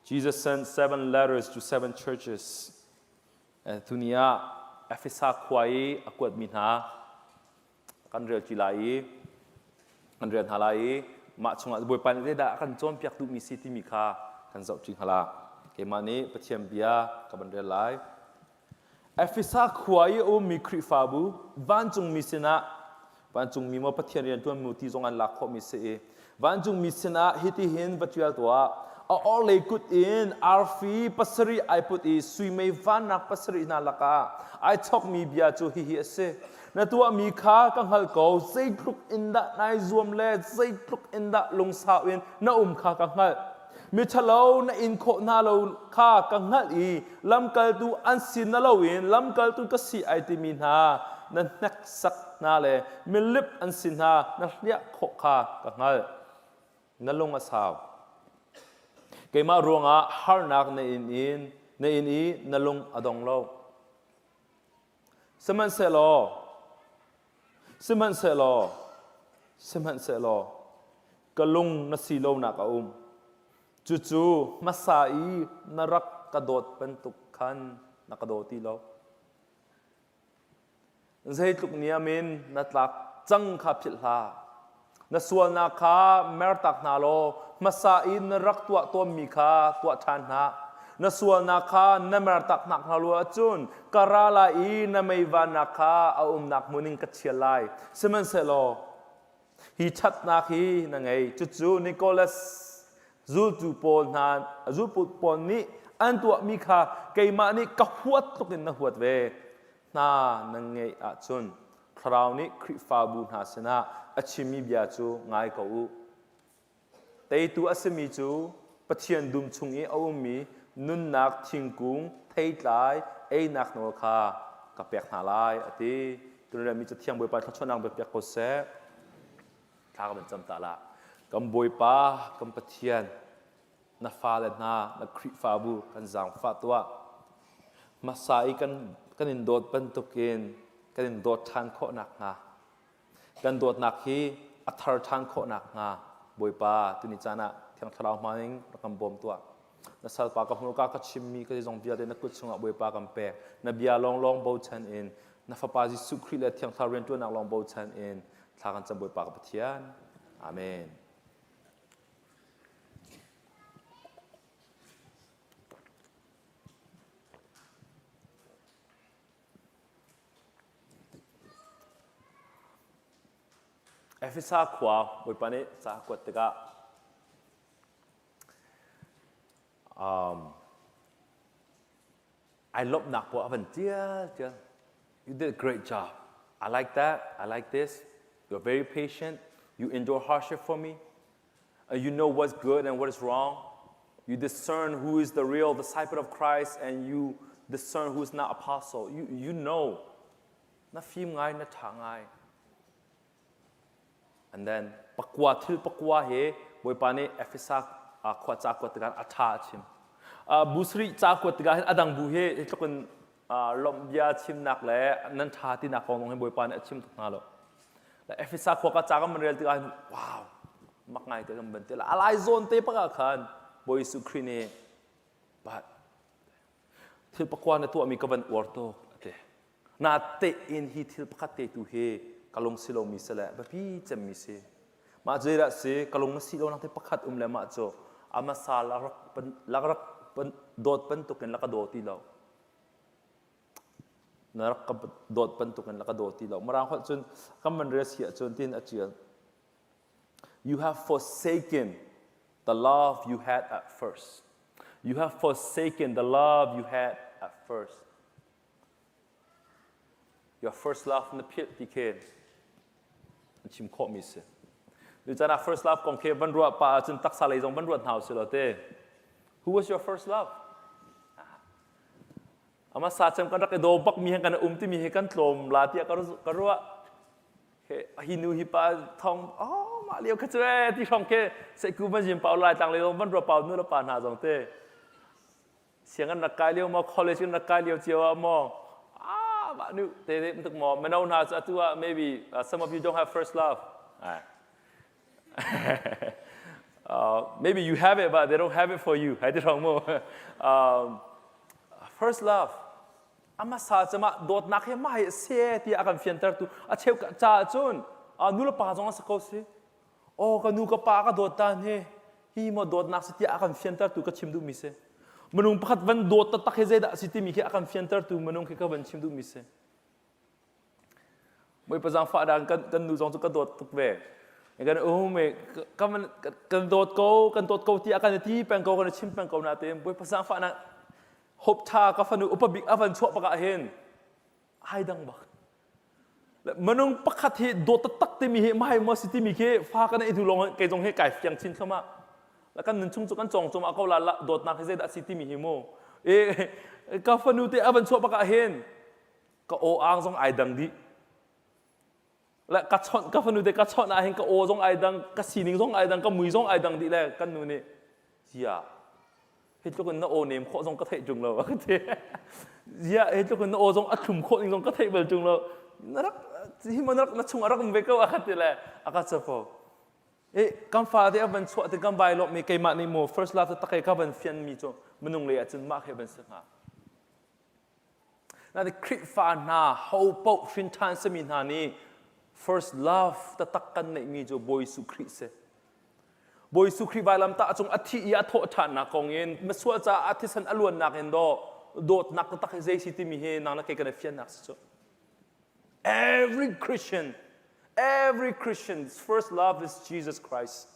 Speaker 2: Jesus sent 7 letters to 7 churches ทุนียาเอเฟซัสควายอกวดมินากันเรียลจิลายกันเรียนฮาลายมาชงบอยปันได้ด่ากันจอมเปียกดูมีสิที่มีค่ากันจะจริงฮะล่ะเกมานี้ปะเทียมเบียกับบันเดลไลเอฟซัสควายโอมีคริฟาบูวันจงมีสินะวันจงมีมาปะเทียนเรียนตัวมูที่จงอันลักขมีเสวันจงมีสินะฮิติหินปัจจุบันตัวall they put in arfi pasari I put is sui may van nak pasari na laka I talk me bia cho hi ase na tua mi kha kang hal ko zai kluk in da nai zoom le zai kluk in da lung sa win na kha kang hal mi thalo na in kho na lo kha kang hal I lam kal tu an sin na lo win lam kal tu ka si ai ti min ha na nak sak na le mi lip an sin ha na lia kho kha kang hal na lung asawเกมารงฮาร์นักในอินนลุงอดองโลสมันเซโลกลุงนสีโลนักจู่มาสายนรักกระโดดเป็นตุกขันนักกระโดดที่โลใจตุกเนียมินนัดลักจังขับผิดลานส่วนนาคาเมรตักนาโลมาสาอินรักตัวมีคาตัวชานานส่วนนาคานเมรตักนักนาโลจุนกาลาอีนไม่วานาคาเอานักมุนิงกัจเชียไลสมันเซโลฮิชัดนาคีนั่งไงจู่นิโคลัสจูปอนนี้อันตัวมีคาเกมานี่กหัวตุกินนะหัวเวน่านั่งไงอาจุนคราวนี้คริฟาบูนาสนะอชิมีเบียจูง่ายกว่าแต่ตัวอสมีจูปะเทียนดุมชุงเอามีนุนนักทิงกุ้งเทยลายนักโนคากับเปียกหาลายอติตัวนี้มีจะเทียงบอยปาทัชนังแบบเปียกโคเซข้าก็เป็นจำตาละกำบอยปากำปะเทียนนักฟ้าเลน่านักคริฟาบูกันจางฟ้าตัวมาใส่กันอินโดดเป็นตุกินกันอินโดดทานโคหนักงากันโดดหนักฮีอัฐร์ทานโคหนักงาบอยปาตุนิจานะเทียงทราวมาเองรักบอมตัวนักสัลปากับหัวกาชิมมีก็จะส่งเบียร์เดนักกุศลบอยปากำเปะนับเบียร์ลองโบชันเองนักฟ้าปาจิสุครีและเทียงทาเรนตัวนักลองโบชันเองทากันจะบอยปากับเทียนอาเมนเอฟซ่าขวาบอยปานี้สากวดตะกะI love นักปวดเป็นเจ้า you did a great job I like that I like this you're very patient You endure hardship for me. You know what's good and what is wrong. You discern who is the real disciple of Christ and you discern who is not apostle. You know. Na phim ngai na thang ngai. And then pakwa thil pakwa he boy pani efisa khwa cha kwa tigan atha chim. Busri cha kwa tigan adang bu he tlokun lom bia chim nak le nan tha ti nak kong he boy pani chim thna lo. La efisa khwa ka cha ka man rel tigan wow. Mak ngai te kam ban te la alai zone te pa ka khan boy su khrine but thil pakwa na tu ami ka ban orto ate na te in hi thil pakhat te tu he kalong silo mi sala ba pi chem mi se ma jera se kalong na silo na te pakhat le ma cho ama sala rak pan dot pan to ken la ka doti law na rak ka dot pan to ken la ka doti law marang khat chun kam man res hi chun tin achial. You have forsaken the love you had at first. You have forsaken the love you had at first. Your first love in the pit became. Chim caught me say. You know first love kong ke ban ruwa pa chun tak salai jong ban ruwa thau silote. Who was your first love? Ama sa cham kan rak do bak mi han kan umti mi he kan tlom la tia karua. He hinu hi pa thong ma liu ka chwe ti thong ke se ku ban jim pau lai tang le dong ban ruwa pau nu la pa na jong te. Siang an nakai liu mo college an nakai liu chiao mo. But maybe some of you don't have first love. Maybe you have it, but they don't have it for you. First love. Ama sa chama dot nak he mai se ti akan fienter tu a cheu ka cha chun a nula pa jong sa ko se o ka nu ka pa ka dot tan he hi mo dot nak se ti akan fienter tu ka chim du mi se manung pakhat van dot ta tak he zeda siti mi ke akan fienter tu manung ke ka van chim du mi se moi pazang fa dang kan nu jong chu ka dot tuk ve kan me kan dot ko ti akan ti peng ko kan chim peng ko na te moi pazang fa na hop tha ka fanu upabik avan chwa pa ka hen ai dang bak manung pakhat he dot ta tak te mi he mai mo siti mi ke fa kan i thu long ke jong he kai fyang chin thama la kan nun chung chu kan chong chom a ko la dot na he da city mi hi mo ka fanu te avan chwa pa ka hen ka o ang jong ai dang di la ka chon ka fanu te ka chon na hen ka o jong ai dang ka sining jong ai dang ka mui jong ai dang di le kan nu ni ya he to kan na o nem kho jong ka thai jung lo ka te ya he to kan na o jong a thum kho ning jong ka thai bel jung lo narak hi mo narak na chung arak me ka ka te le aka chafo kam fa de aban chwa te kam bai lo me kai ma ni mo first love ta kai ka ban fian mi cho manung le achun ma khe ban sa nga na the crit fa na ho po fin tan se min ha ni first love ta tak kan nei mi jo boy su khri se boy su khri balam ta chung athi ya tho than na kong in ma swa cha athi san alwan nak en do dot nak ta tak zai siti mi he na kai kan fian nak so every Christian's first love is Jesus Christ.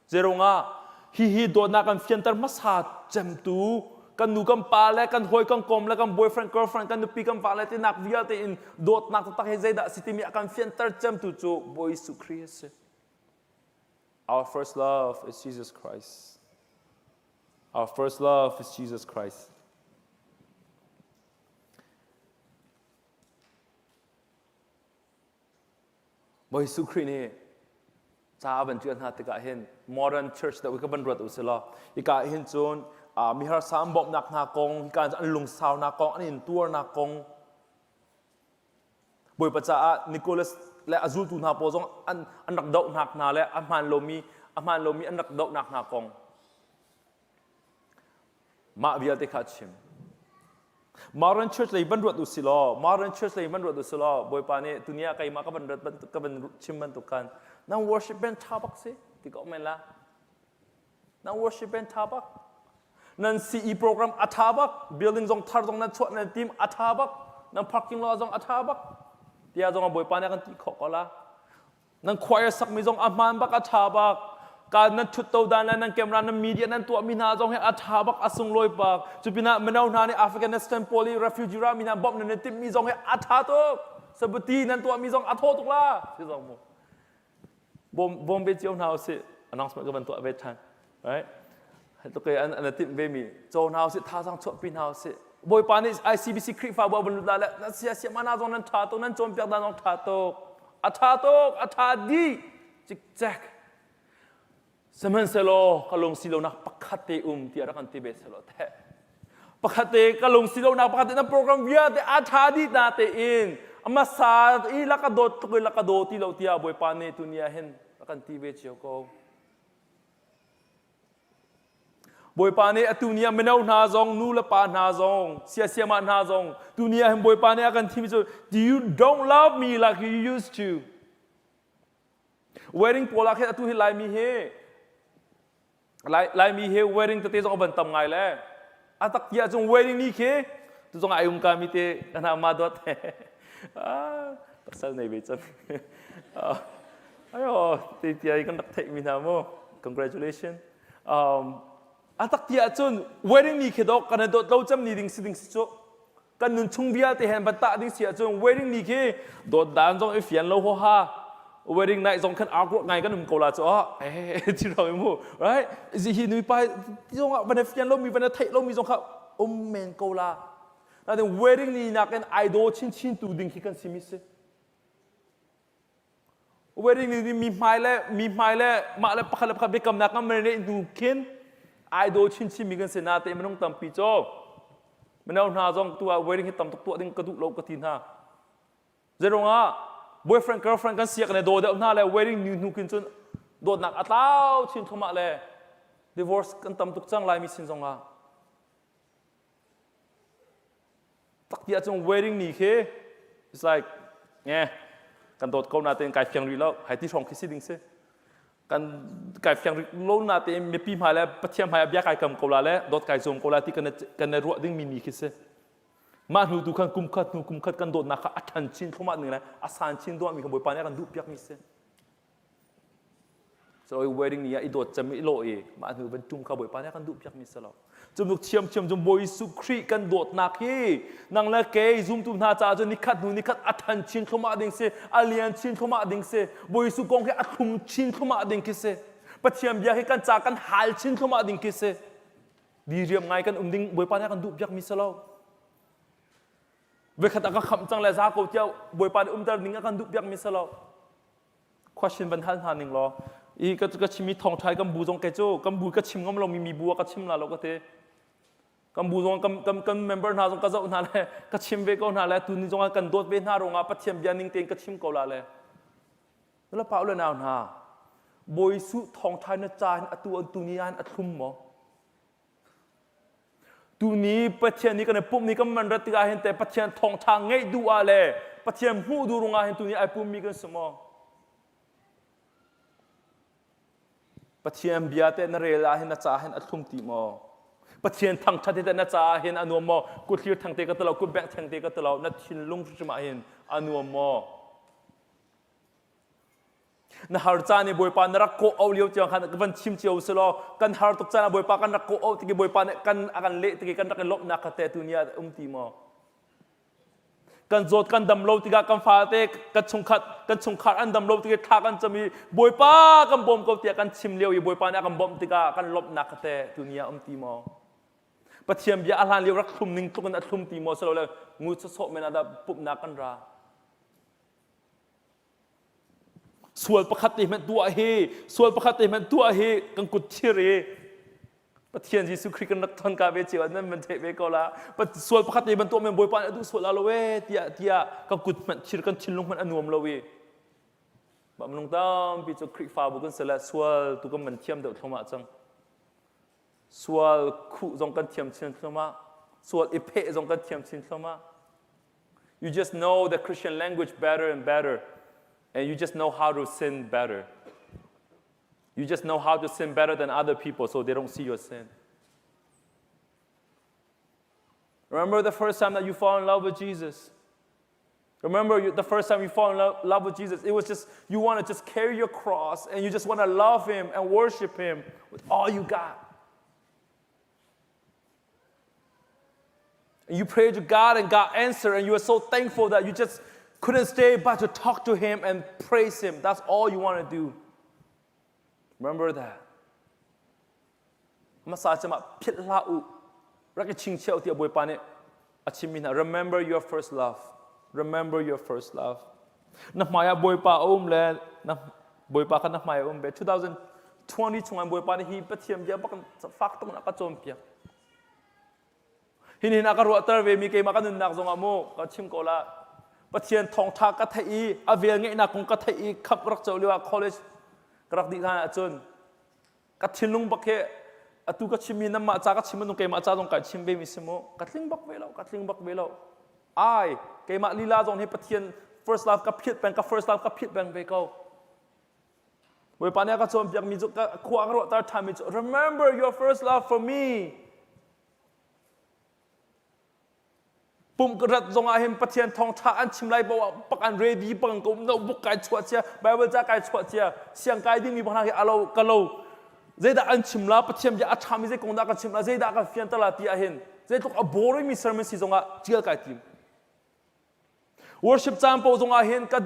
Speaker 2: Zero nga, hi do na kan fiantar masat jam tu kan nu kan pale kan hoi kan kom la kan boyfriend girlfriend kan nu pi kan pale te nak vial te in dot nak ta he da siti mi akan fiantar jam tu chu boy su Christ. Our first love is Jesus Christ. Our first love is Jesus Christ. Boy su Christ cha ban chuan ha te ka hen modern church that we ka ban rot usela I ka hen chon mi har sam bom nak na kong ka an lung saw na kong an in tour na kong boy pa cha Nicholas le azul tu na po jong an nak dau nak na le aman lomi an nak dau nak na kong ma vial te kha chim modern church le ban rot usilo boy pa ne dunia kai ma ka ban rot ka ban chim ban tu kan nang worship band tabak se ti ko mela nang worship band tabak nan CE program athabak building jong thar jong na chot na team athabak nang parking lot jong athabak tia jong boy pa ne kan ti kho ko la nang choir sak mi jong aman bak athabak ka nan thut to dan nan camera nan media nan to mina jong he athabak asung loi pak chupina menau na ni Afghanistan poli refugee ra mina bom nan tim mi jong he atha to sabuti nan to mi jong atho tuk la si jong mo bom be chiao nào sẽ announcement cái vấn tọa về thằng right tôi cái anh tìm về mi chiao nào sẽ thao sang chọn pin nào sẽ bồi pan ICBC creep pha bồi bồi lại là sẽ mà nào trongนั้นthà tôiนั้นchọn việcนั้นthà tôi thà đi chích chạc semen selo kalung silo nak pakate ti arakan tibe selo the pakate kalung silo nak pakate na program via te athadi na te in ama sa I lakadot ko lakadoti lo tia boy pane tunia hen akan tibe chioko boy pane atunia menau na zong nu la pa na zong sia ma na zong tunia hen boy pane akan tibe do you don't love me like you used to wedding pola khe atu hi lai mi he lai mi he wedding te zong ban tam ngai le atak ya zong wedding ni khe tu zong ayum ka mi te ana ma dot pasal này bị chân ayo thì ai kan đặc thệ mình nào mo congratulations atak tia chun wedding ni khe dok kan dot lo cham ni ding si kan nun chung bia te hen bata ding sia chun wedding ni khe dot dan jong e fian lo ho ha wedding night jong kan awkward ngai kan ko la cho ti rồi mo right is he nui pai jong ban fian lo mi ban thệ lo mi jong kha men ko la那的 wedding 你那跟爱多亲笃定去跟什么事 wedding 你มีไม้แล้วมาแล้วพักไปกำนักกันมันเนี่ยดูกินไอโดชินมีกันเสนาเตมันต้องตำปีโจมันเอาหน้าจงตัว wedding ให้ตำตัวดิ้งกระดูกโลกกระทินฮะเจรงอ่ะ boyfriend girlfriend กันเสียกันเลยโดดเอาหน้าแล้ว wedding นูกินจนโดดหนักอัตาวชินเข้ามาเลย divorce กันตำตุกจังลายมีสินจงอ่ะตักที่อาจจะ wedding นี่คือ it's like เนี่ยกันโดดเขาหน้าเต็มไก่เฟียงรีแล้วให้ที่ช่องคิดสิดิ้งเสกันไก่เฟียงรีโลหน้าเต็มมีปีมาแล้วปะเทียมหายเบียไก่กำเขาแล้วโดดไก่โจมเขาแล้วที่กันในรัวดิ้งมีนี่คิดเสมาหนูดูกันกุมขัดกันโดดนักอัดทันชินเข้ามาหนึ่งนะอาสานชินด้วยมีขบวนปานนี้กันดูเปียกมิเสso wedding นี่อีโดดจะไม่โลเอมาหนูเป็นจุ่มขบวนปานนี้กันดูเปียกมิเสแล้วจมูกเชียมจมบอยสุครีกันโดดนักฮีนังละเกยซุ่มตุ่มนาจ่าจนนิคัดอัดทันชินเข้ามาดิ่งเสอาเลียนชินเข้ามาดิ่งเสบอยสุกองให้อัดคุมชินเข้ามาดิ่งกิเสปะเทียมเบียให้กันจากกันหายชินเข้ามาดิ่งกิเสดีเรียมไงกันดิ่งบอยปานนี้กันดูเปียกมิเสแล้วเวขัดก็คำจังเลยซาโกเจ้าบอยปานตระดิ่งกันดูเปียกมิเสแล้ว question บรรทัดหาหนึ่งล้ออีก็ชิมีทองไทยกัมบูจงเกโจกัมบูก็ชิมก็เรามีบัวก็ชิมละเราก็เทกัมบูจงกัม member นาจงก็เจ้านาเลยก็ชิมเวก็นาเลยตุนจงกันโดดเบนนาโรงอาปัจเจียมยานิงเต็งก็ชิมก็ละเลยแล้วเปล่าเลยนาวนาบอยสุทองไทยนะจานอตัวตุนียานอทุ่มหมอตุนีปัจเจียนี้กันปุ่มนี้ก็มันรัติกาเห็นแต่ปัจเจียทองทางไงดูอะไรปัจเจียหูดูโรงอาเห็นตุนีไอปุ่มมีกันสมอปัจเจียนเบียเตนเรลาเห็นจ่าเห็นอัดทุ่มตีมอปัจเจียนทางชาติเตนจ่าเห็นอนุมอกุดเลียทางเตกตลอดกุดแบกทางเตกตลอดนัดชินลุงชิมาเห็นอนุมอนะฮาร์จานี่บอยปานรักโกเอาเลี้ยวเจียงขันกันชิมเจียวสโลกันฮาร์ตกจานะบอยปากันรักโกเอาที่บอยปานกันอากันเละที่กันรักลบนักเตตุนียตีมอกันโจดกันดำโลติกากันฟาเตกันชงขัดอันดำโลติกาทากันจะมีบอยป้ากันบอมก็เตียกันชิมเลี้ยวอยู่บอยป้าเนี่ยกันบอมติกากันลบนักเตะตุนียตีมอปะเทียมเบียอาลานเลี้ยวรักทุ่มนิ่งตุกันอัดทุ่มตีมอสโลเลยงูจะโซเมนาดาปุบนักกันราส่วนประคัติมันตัวเฮส่วนประคัติมันตัวเฮกันกุดเชเรปะเทียนยิสุคริกันนักทอนกาเวจิวันนั้นมันเทเวก็ละปะส่วนประคัติมันตัวมันบอยปานดูส่วนละเวเตียกันกุดมันชิรกันชินลงมันอนุมละเวบะมันลงตามปีจุคริฟ้าบุกันเสละส่วนตุกันมันเทียมเดือดเข้ามาจังส่วนคู่จงกันเทียมชินเข้ามาส่วนอิเพจงกันเทียมชินเข้ามา you just know the Christian language better and better and you just know how to sin better You just know how to sin better than other people so they don't see your sin. Remember the first time that you fall in love with Jesus? Remember the first time you fall in love with Jesus? It was just, you want to just carry your cross and you just want to love Him and worship Him with all you got. And you prayed to God and God answered and you were so thankful that you just couldn't stay but to talk to Him and praise Him. That's all you want to do. Remember that. Masa chama phitla u rak ching cheu ti boi pa ne achimina. Remember your first love. Remember your first love. Na maya boi pa le na boi pa ka na maya be 2020 chungan boi pa ne hi pathiam ja bakan fak tong na ka chom pia. Hin na ka ro tar ve mi ke ma ka nun nak zonga mo ka chim ko la pathian Thawngṭha ka thai avel nge na kong ka thai khap rak chau lewa college krak di na chun ka thinlung bakhe atu ka chimi na ma cha ka chim nung ke ma cha dong ka chim be mi simo katling bak velo ai ke ma lila zong he pathian first love ka phit bang ka first love ka phit bang be ko we pa ne ka chom piak mi ju ka khwa ro tar tham mi remember your first love for me pum krat zong a hem pathian Thawngṭha an chim lai bo pak an ready bang ko no buk kai chwa chia bible cha kai chwa chia siang kai ding mi bang ha alo kalo zeda an chim la pathiam ja athami ze kong da ka chim la zeda ka fian tala ti a hen ze tok a boring mi sermon si zong a chial kai tim worship cham po zong a hen ka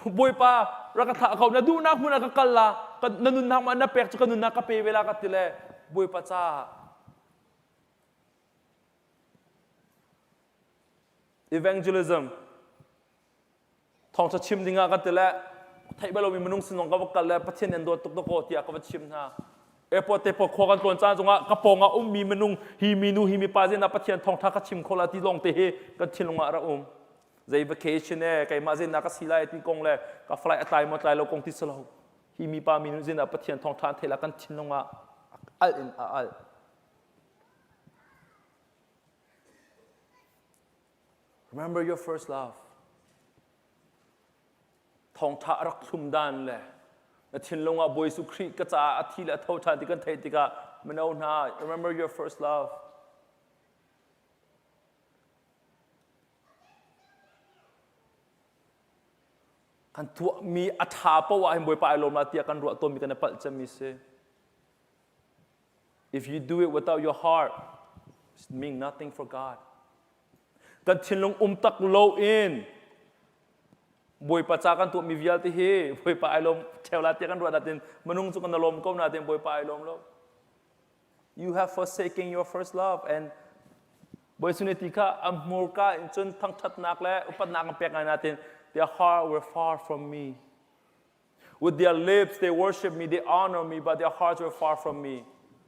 Speaker 2: boy pa ra ka tha khaw na du nak mu na ka kala ka nanun nak ma na pek chu ka nun na ka pe vela ka tile boy pa cha evangelism Thawngṭha chim dinga ka tile thai ba lo mi manung sinong ka kal le pathian en do tok tok ko ti a ka chim na airport te po khogan ton cha zonga ka ponga mi manung hi mi nu hi mi pa je na pathian Thawngṭha ka chim khola ti long te he ka thilunga ra zai vacation e kai ma je na ka silai ti kong le ka flight atai mo tlai lo kong ti salo hi mi pa mi nu je na pathian Thawngṭha thela kan thilunga al in al remember your first love Thawngṭha rak thum dan le na thilunga boy su khri ka cha athila Thawngṭha ti kan thai ti ka mano na remember your first love kan tu mi atha pa wa him boy pa alom la tia kan ro to mi kan pal chami se if you do it without your heart it means nothing for God kan thilung tak lo in boy pa cha kan tu mi vial ti he boy pa alom thela tia kan ro da tin manung chu kan alom ko na tin boy pa alom lo you have forsaken your first love and boy suneti ka amur ka in chun thang that nak le upat nak pek na tin their heart were far from me. With their lips, they worship me, they honor me, but their hearts were far from me.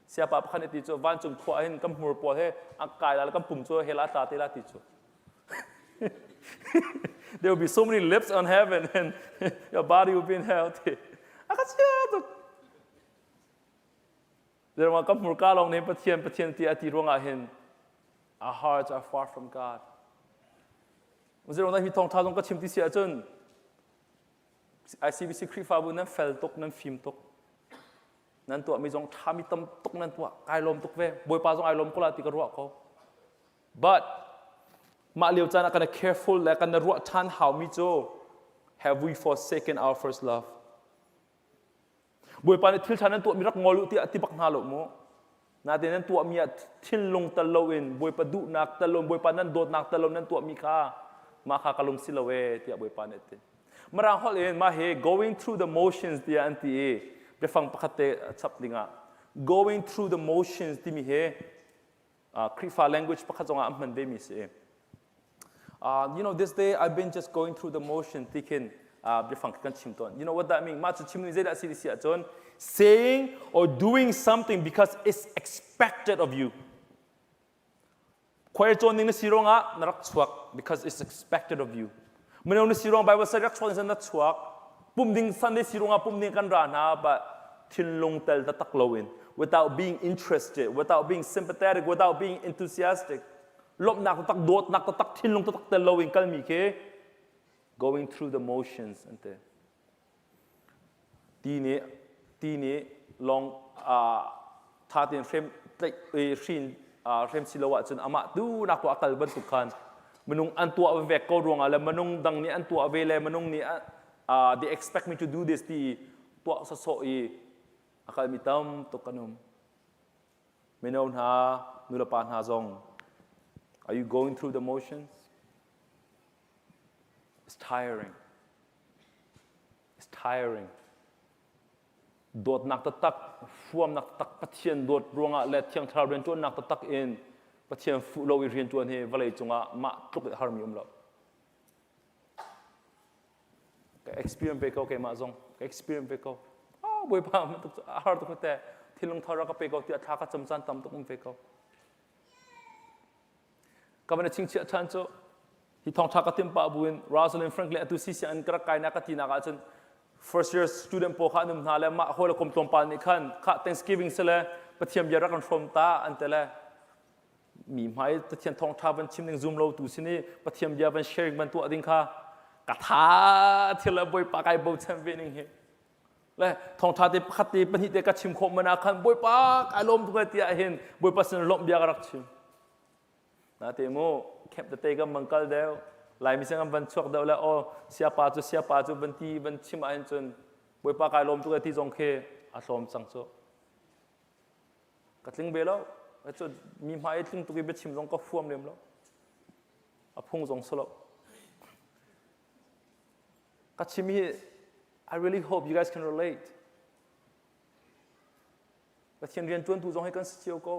Speaker 2: Siapa apa kan itu tu van chung khua hin kam mur po he akai la kam pum chu hela ta te la ti chu. There will be so many lips on heaven and your body will be in hell. Akasia. There will come mur ka long ne pathian ti ati ronga hin. Our hearts are far from God. Muzero na hi Thawngṭha zong ka chim ti sia chun ICBC khri fa bu nan fel tok nan film tok nan to mi zong tha mi tam tok nan to kai lom tok ve boy pa zong ai lom ko la ti ka ro ko but ma liu chan ka na careful la ka na ro than how mi cho have we forsaken our first love boy pa ne thil than nan to mi rak ngolu ti ati bak na lo mo na de nan to mi thil lung ta lo in boy pa du nak ta lom boy pa nan dot nak ta lom nan to mi kha ma kha kalung silawe ti boy pa ne te marang hol in ma he going through the motions dia anti e be fang pakhate chap linga going through the motions ti mi he krifa language pakhajonga amman be mi se you know this day I've been just going through the motion thinking be fang kan chimton you know what that mean ma chu chimni zeda si si achon saying or doing something because it's expected of you Choir chon ning na sironga narak chuak because it's expected of you. Meno na sirong Bible sa rak chon na chuak pum ding Sunday sironga pum ding kan ra na but thinlung tel ta taklowin without being interested, without being sympathetic, without being enthusiastic. Lop nak tak dot nak tak thinlung tak telowin kalmi ke going through the motions ante. Tini long thatin frame like shin rem silawa chun ama du na ko akal ban tukhan manung antua ve ko rong ala manung dang ni antua ve le manung ni they expect me to do this ti to sa so I akal mitam to kanum menon ha nulapan ha zong are you going through the motions it's tiring โดดนักตะตักฟ่วมนักตักปะเทียนโดดรวงและเทียงทราวเรียนจวนนักตะตักเองปะเทียนฟูโลวิเรียนจวนเฮวะเลยจงมาตุกฮาร์มีเราexperience ไปเขาแกมาจง experience ไปเขาบ่อยป่ะมันตุกฮาร์ตุกแต่ที่ลงทารักไปเขาที่ท่าก็จำจันตำตุกไปเขาก็มันชิงเชื่อชันโจที่ท้องท่าก็เต็มป่าบุญราสเลนฟรังก์เลตุซิเซียนกระกายนักตีนักจน first year student พอข้านุ่มนาเลมาหัวละคมตรงปานนี่ขันข้า Thanksgiving เสร็จปะเทียมยารักกันฟรอมตาอันเตเลมีไหมปะเทียมท้องท่าบันชิมหนึ่ง zoom เราตัวสินี่ปะเทียมยาบัน sharing บันตัวดิ้งข้ากระทาที่ละบ่อยปากไอ้บ่แชมเปี้ยนเฮและท้องท่าที่ขัดที่ปนิเตกัดชิมคมมันอาคันบ่อยปากไอ้ลมตัวเตี้ยเห็นบ่อยปัสนลมเบียกรักชิมนาเตโมแคปเตก็มังกัลเดียวหลายมิสังบันชกเดียวแล้วโอ้เสียปาจูบันทีบันชิมอันจนบ่อยปากไอ้ลมตัวที่จงเคอาสมสังโซกัดลิงเบลแล้วจนมีไม้ลิงตัวที่เบ็ดชิมจงก็ฟ่วมเลี้ยมแล้วอาพุ่งจงสลบกัดชิมี I really hope you guys can relate กัดเทียนเรียนจวนตัวจงให้กันเชียวก็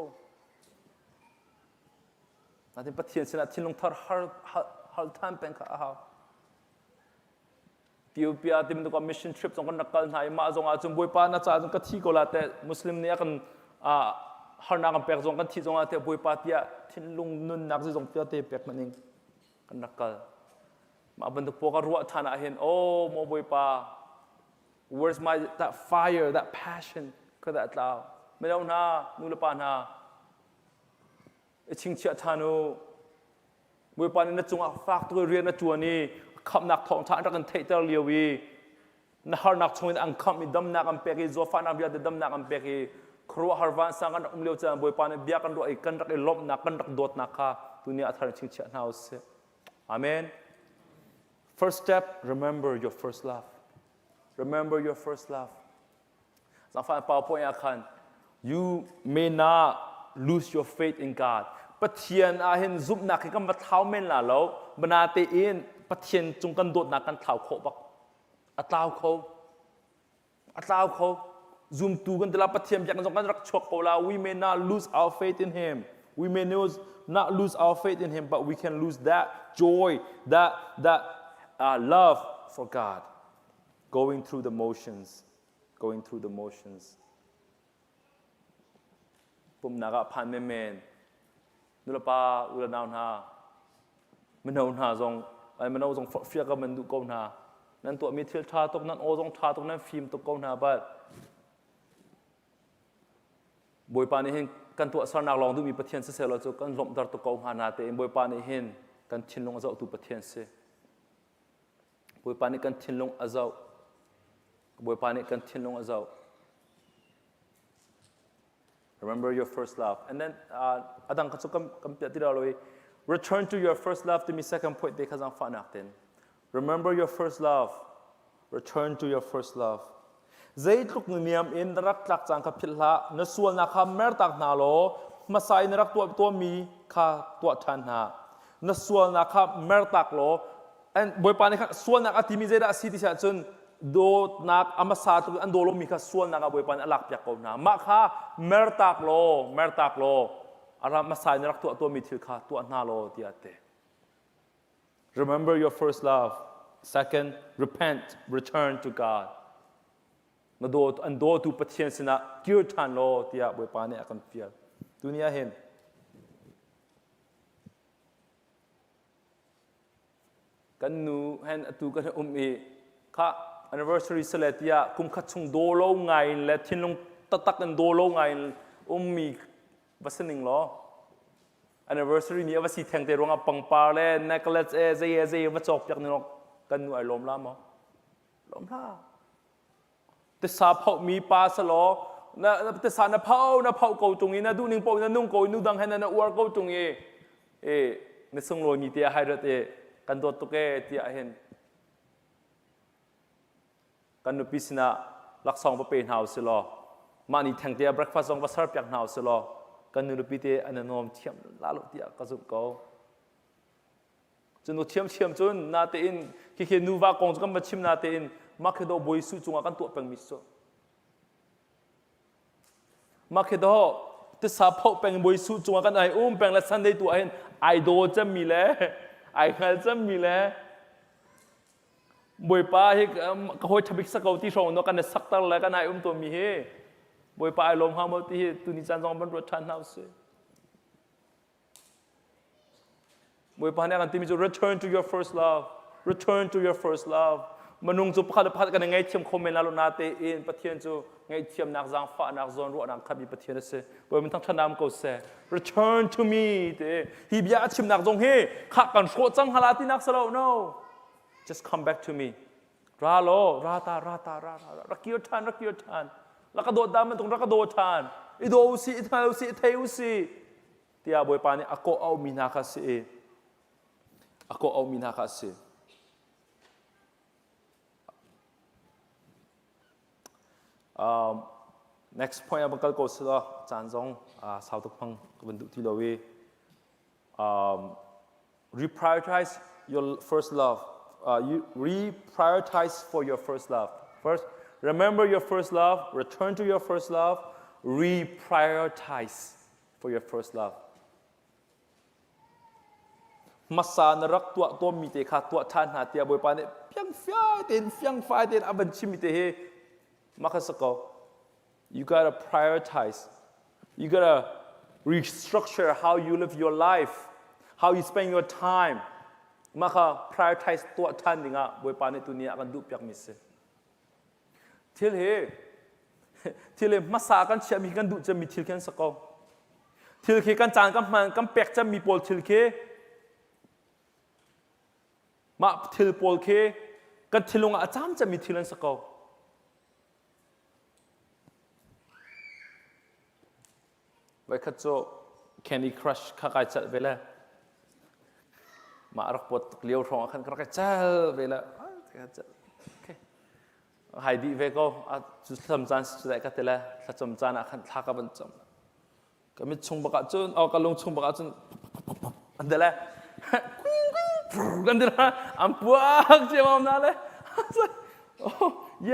Speaker 2: นาทีปะเทียนสินะที่ลงทาร์ฮัลทันเป็นข้าวพิวพิอาที่มันตัว mission trip จงกันนักการนายมาจงอาจจะบ่อยป้าน่าจะจงกันที่ก็แล้วแต่มุสลิมเนี่ยกันฮาร์นักกันเปกจงกันที่จงอาจจะบ่อยป้าที่ที่ลงนุนนักจงที่เตะเปกนั่นเองกันนักการมาบันทึกพวกรัวท่านอาเห็นโอ้โมบ่อยป้า where's my that fire that passion ก็ได้แล้วไม่เอาหน้านู่นละปานาชิงเชื่อทานุบุยปานินจงอักฟากตัวเรียนนจวนี่ขับนักทองท่านรักกันเทเตอร์เลียวีนหานักชงอังคับมีดำนักอันเปกีโซฟานาบิอาดดำนักอันเปกีครัวฮาร์วานสังกันเลี้ยวจันบุยปานินเบียกันด้วยกันรักลบนักกันรักโดดนักค่ะตัวนี้อัฐานชิงเชื่อนาอุสอาเมน first step remember your first love remember your first love สังฟังเป่าพอยอาคัน you may not lose your faith in God ปะเทียนอาเห็นซุบนักให้กันมาเท้าเม่นล่ะแล้วบรรดาเตอินปะเทียนจงกันโดดนักกันเท้าโคบักอัตลาวเขาซุมตูกันแต่ละปะเทียนอยากกันจงกันรักชกเขาละ we may not lose our faith in Him we may not lose our faith in Him but we can lose that joy that love for God going through the motionsผมนักพันเมนนุลปาอุลนาวนามันเอาหน้าจงไอ้มันเอาจงเฟียกับมันดูก้าวหน้านั่นตัวมีเทียลชาตกนั้นโอจงชาตกนั้นฟิล์มตกก้าวหน้าบัดบอยปานี่เห็นกันตัวสารนักลองดูมีปะเทียนเสียแล้วจะกันหลบดาร์ตกก้าวหน้าเตะบอยปานี่เห็นกันชินลงอาเจ้าตัวปะเทียนเสียบอยปานี่กันชินลงอาเจ้าบอยปานี่กันชินลงอาเจ้าRemember your first love. And then, adang kasukam kampiatiraloy. Return to your first love. To me, second point, they kazang fanaktin. Remember your first love. Return to your first love. Zay tluk niyam in rak tlak jang kapilha. Nasual na ka mertak nalo. Masay narak tuwa mi ka tuwa chanha. Nasual na ka mertak lo. And boy panik sual na ka timi zay da city siya chun. Do nak amasa tu andolo mika sual na boy pan alak pyak ko na makha mertak lo ara masai nak tu mithil kha tu na lo tiate remember your first love second repent return to God na do ando tu pathian sina kirtan lo tia boy pan akan fial dunia hen kan nu hen atu kan e kha anniversary seletia kum khachung dolo ngai le thinlong tatak an dolo ngai mi basening lo anniversary ni avasi thengte ronga pangpar le necklace zai va chok pyak ni kan nu ai lom la mo lom la te sa phau mi pa sa lo na te sa na phau ko tungi na du ning po na nung ko nu dang hen na war ko tungi ne sung lo ni te hai ra te kan dot to ke ti a henกันนุปิสนะลักษณ์ประเพณีหาวสิลอมานี่แทงเตีย breakfast ของภาษาเปียกหาวสิลอกันนุปิเตอันนั้นนอมเทียมลาลุเตียกระสุนเก่าจนเทียมจนนาเตอินคิดนูว่ากงจนกันมาชิมนาเตอินมักเขดบอยสุจงกันตัวเป็นมิสโซ มาคิดว่าที่สาพกเป็นบริสุทธิ์จงกันไอ้เป็นละสันได้ตัวเองไอโดจะมีแล้วไอเฮลจะมีแล้วบอยป้าเฮก็หอยทบิกสักเอาที่ส่งนกันสักตั้งแล้วกันไอ้ตัวมีเฮบอยป้าไอ้ลมหามที่ตุนิจันทร์บรรลุทันเอาเสียบอยป้าเนี่ยกันที่มีจะ return to your first love return to your first love มันนุ่งจุพัดพัดกันไงเทียมคอมเมนต์แล้วนาเตอินปะเทียนจูไงเทียมนักจังฟ้านักจอนรัวนักขับมีปะเทียนเสบอยมันทั้งชนะมันก็เส return to me เตฮิบยาชิมนักจงเฮขักกันโคจังฮาลาที่นักสโล no just come back to me ราโลราตารักเกียวทานแล้วก็โดดดำมันตรงรักก็โดดทานอีโดอุสิทาอุสิเทอุสิเตียบอยปานี่อโกเอามินาคาเสอโกเอามินาคาเสnext point บังคับก็สุดจานจงสาวทุกพังบรรดุที่เราเวreprioritize your first love you reprioritize for your first love first remember your first love return to your first love reprioritize for your first love มาสานรักตัวมีเตะขาตัวทานหาเตียบอยปานเนี่ยเพียงไฟเต็นอับันชิมิเตะMakasako, you gotta prioritize. You gotta restructure how you live your life, how you spend your time. Maka prioritize tua tan dinga boy pane tu niya akan dupiak mise. Til he masa kan siya mi kan du jam mi til kan sako. Til ke kan chan kan pek jam mi pol til ke. Ma til pol ke kan tilunga acham jam mi tilan sako.ไว้ขัดโจ Candy Crush ข้าไก่จัดไปแล้วมารักปวดเลี้ยวทองขันข้าไก่จัดไปแล้วหายดีเวก็จุดทำจานสุดท้ายก็เตะแล้วถ้าจำจานขันทักกันจำก็มีชงบักจุนเอากระลงชงบักจุนอันเดแล้วกันเดแล้วอันปวกเจ้ามันนั่นเลยโอ้ย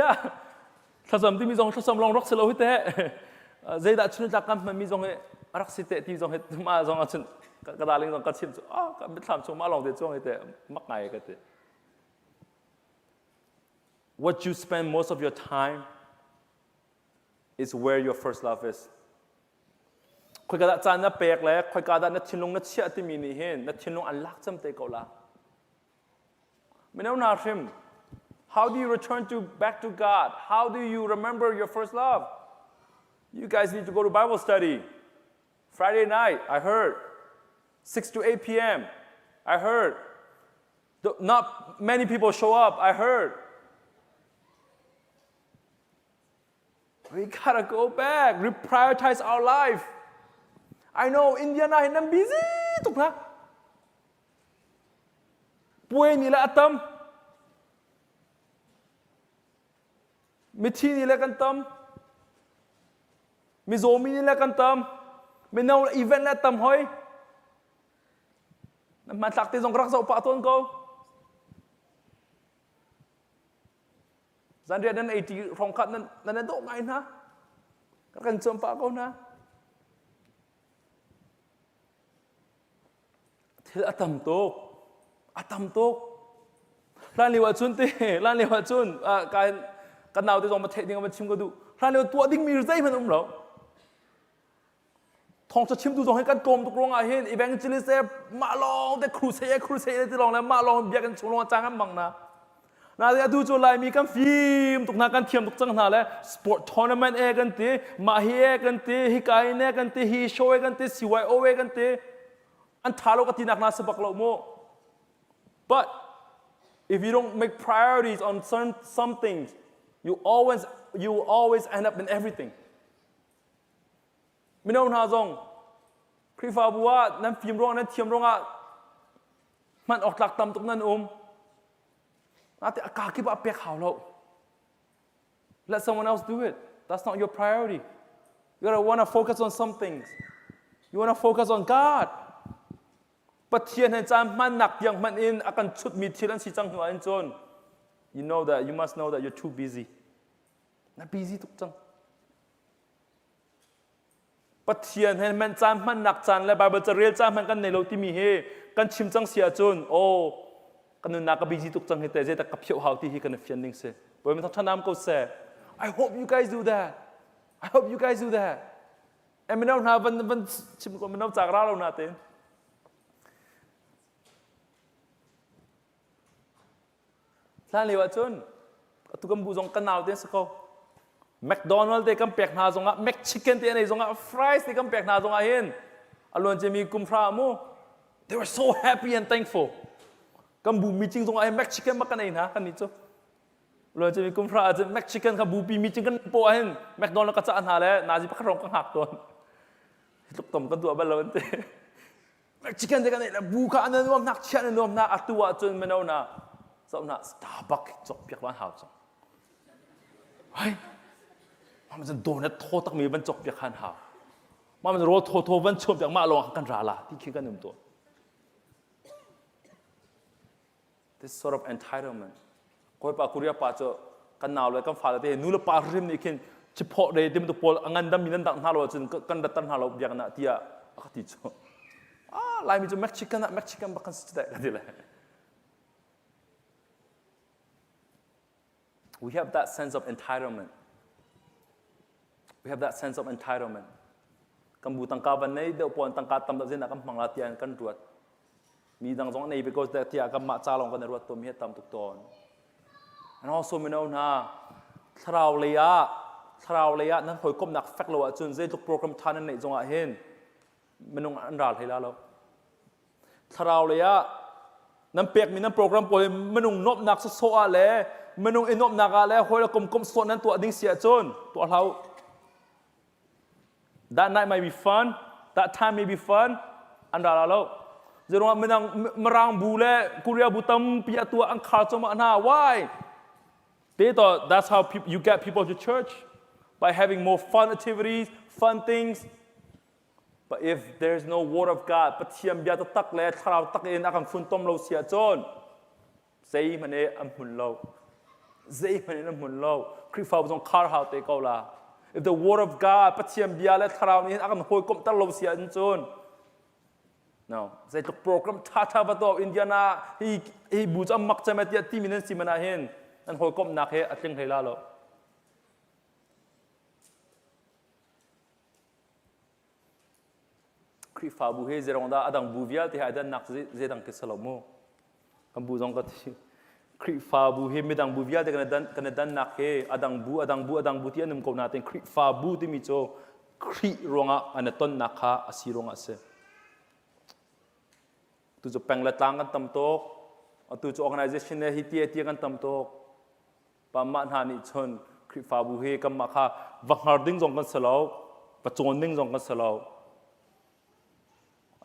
Speaker 2: ถ้าจำที่มีจงถ้าจำลองรักเสลาหิเตะใจดัชนีจากกันมันมีจงเหรักสิเตที่จงเหมาจงอันกระดาษลิงจงกระชิมก็ไม่ทำชงมาลองเตจงเหมักไงกันเต What you spend most of your time is where your first love is คอยกระดาษจานน่ะเปกแล้วคอยกระดาษนัดชินลงนัดเชี่ยที่มีนี่เห็นนัดชินลงอันลักจำเตกเอาละไม่แน่นาชิม How do you return back to God? How do you remember your first love? You guys need to go to Bible study. Friday night, I heard. 6 to 8 p.m. I heard. Not many people show up. I heard. We gotta go back. Reprioritize our life. I know India na hinang busy. Tuk na. Puwe nila atam. Mithi nila kantam. Mi zomi nila kantam, mi nau event la tam hoi. Man takti zong rak sa upaton ko. Zandria dan 80 rongkat nan do ngai na. Kan jumpa ko na. Til atam tok. Lan liwat chun kan nau ti zong ma the ding ma chim ko du. Lan liwat tua ding mi zai man lo. ทองจะชิมดูตรงให้กันกลมตุกลงอาเห็นอีแบงค์จิลิเซ่มาลองแต่ครูเซ่ที่ลองแล้วมาลองเบียกันชงลงจางกันบังนะนาเดียดูจุลายมีกันฟิล์มตุกนากันเทียมตุกจังหนาแล้วสปอร์ตทัวร์นาเมนต์กันตีมาเฮกันตีฮิกายเนกันตีฮิโชกันตีซีวายโอกันตีอันท้าโลกตีนักนาสบักโลโม but if you don't make priorities on some things you always end up in everythingไม่น้องนาจงคริฟาบัวนั่นฟิล์มร้องนั่นเทียมร้องมันออกหลักตำตรงนั้นแต่อากาศคิดว่าเปียกขาวแล้ว Let someone else do it That's not your priority You gotta wanna focus on some things You wanna focus on God ปะเทียนให้จานมันหนักอย่างมันอินอาการชุดมีที่นั้นสิจังหัวอินจน You must know that you're too busy น่า busy ทุกจัง ปะเทียนเห็นมันจานมันหนักจานและบาเบิลจะเรียลจานมันกันในโลกที่มีเฮกันชิมจังเสียจนโอ้กันนุนนักบิจิตุกจังเฮแต่เจตกับเพียวหาวที่ฮีกันเฟียนนิ่งเสบ่มันท่านน้ำก็เส I hope you guys do that I hope you guys do that เอ็มไม่เอาหน้าวันชิมก็ไม่เอาจากร้านเราหน้าเต้นท่านเลี้ยวจนตุกมบูจงกันหนาวเต้นสักเขาแมคโดนัลด์เด็กกันเปียกหนาจงอ่ะแมคชิคเก้นเต้นไอ้จงอ่ะฟรายส์เด็กกันเปียกหนาจงอ่ะเห็นอารมณ์จะมีกุมพรามู they were so happy and thankful กันบูมีจริงจงอ่ะแมคชิคเก้นมากันเองนะกันนี่จ้ะอารมณ์จะมีกุมพราจะแมคชิคเก้นกับบูปีมีจริงกันโปะเห็นแมคโดนัลด์ก็จะอันหาแล้วนาจิพักรองกันหักตัวตุกต่อมกันตัวบ้านเราเต้แมคชิคเก้นเด็กกันเนี่ยบูข้าอันนั้นรวมนักเชียนรวมนักอัตัวจนไม่เอาหน้าสาวน่ะสตาร์บัคจบเปียกร้านหาวจังเฮ้ยมันจะโดนนะโทษตักมีบรรจบเปียกขันหาวมันจะรู้โทษบรรจบเปียกมาลงกันราลาที่คิดกันหนึ่งตัว this sort of entitlement คนปาคุริยาปาจะกันหนาวเลยกันฝ่าเลยนู่นละปาริมนี่คิดเฉพาะเลยที่มันตัวโพลงันดำมีนั่นต่างหาเราจนกันดัดตั้งหาเราเบียกนะที่อ่ะก็ติดจ้ะลายมีจะเม็กซิกันนะเม็กซิกันบักกันสุดแต่กันดีเลย We have that sense of entitlement. We have that sense of entitlement. กัมพูตังกาวันนี้เดี๋ยวปอนตังกาตำตัดเส้นนักมังลาเตียนกันรวดมีดังสองในbecause แต่ที่อากัมมาจ้าลงกันในรวดตัวมีให้ตำทุกตอน and also ไม่เอาหน้าทราวเลียนั้นหอยก้มหนักแฟกเราจนเจ้าทุกโปรแกรมท่านนั้นในจงอาเห็นมันนงอันราลให้แล้วทราวเลียนั้นเปียกมีนั้นโปรแกรมปล่อยมันนงนบหนักโซอะไรมันนงอินนบนักอะไรหอยละกลมๆส่วนนั้นตัวดิ้งเสียจนตัวเรา That night might be fun that time may be fun อันดาราเราจะรู้ว่ามันนั่งมารางบูเล่กุเรียบุตัมปียตัวอังคารจมาหน้า why they thought that's how you get people to church by having more fun activities fun things but if there's no word of God ปะเทียมเบียตตักเล่ทาราวตักเองอาการฝุ่นต้มเราเสียจนเสียมันเองอันหุ่นเราเสียมันเองอันหุ่นเราคริสต์ฟ้าบุญคาร์ฮาวเตเกาลา if the word of God ปะเทียมเบียและทาราวนี้อาการหอยกลมตักเราเสียจนno ใส่ตัวโปรแกรมท่าประตูอินเดียนาที่บูจำมักจะมาเตียที่มีนั่นสิมันอาเห็นนั่นหอยกลมนักเหอัดยังไงล่ะเราคริสต์ฟ้าบุเฮเจรองดาอดังบูวิลที่ให้ดันนักเจดังกิสลามูคำบูจงก็ที่คริสต์ฟ้าบุเฮไม่ดังบูวิลที่กันดันนักเหอดังบูที่อันนึงก็น่าเป็นคริสต์ฟ้าบุที่มีโจคริสต์รองอันนั้นต้นนักฮะอาศิรองอาเซตุจะแปลงละต่างกันตำโตกตุจะ organization เนี่ยฮิตเตียกันตำโตกปามันหานิชนคริสต์ฟ้าบุเฮกัมมาค่ะวังหาดิ้งจงกันสลาวปัจจุบันดิ้งจงกันสลาว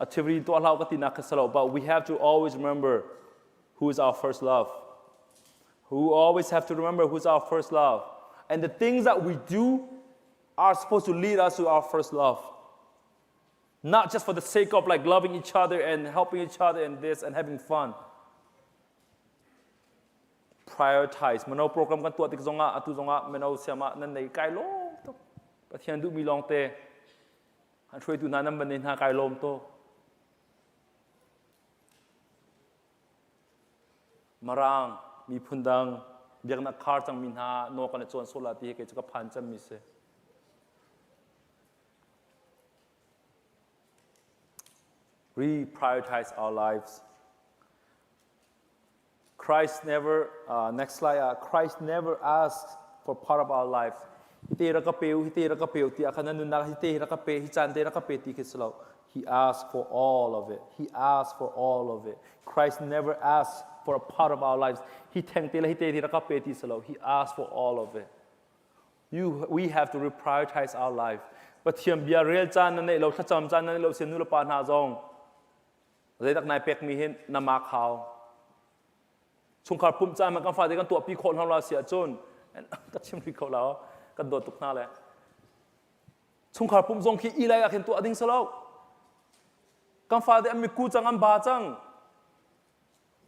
Speaker 2: activity ตัวเราก็ตินักสลาว but we have to always remember who is our first love who always have to remember who's our first love and the things that we do are supposed to lead us to our first love not just for the sake of like loving each other and helping each other and this and having fun prioritize มันเอาโปรแกรมกันตัวติดจงอ่ะตุจงอ่ะมันเอาเสียมานั่นในไกลโลมตัวประเทศดูมีลองเตะหันช่วยดูนั้นมันในหาไกลโลมตัวมารางมีพุนดังเบียงนักคาร์จังมินหาโนกันในส่วนโซลาตีให้เกิดจากพันจำมิเสreprioritize our lives. Christ never, next slide, Christ never asked for part of our lives. He asked for all of it. He asked for all of it. Christ never asked for a part of our lives. He asked for all of it. We have to reprioritize our life. But here, we are real chan nanei lo thacham chan nanei lo senu lo pan ha zong. Zai tak nai pek mi hin na ma khao. Chung khar pum chan man kan fa de kan tua pi khon hong la sia chun. Ka chim ri khau la kan do tuk na le. Chung khar pum zong ki i lai a khen tua ding salo. Kan fa de am mi ku chang am ba chang.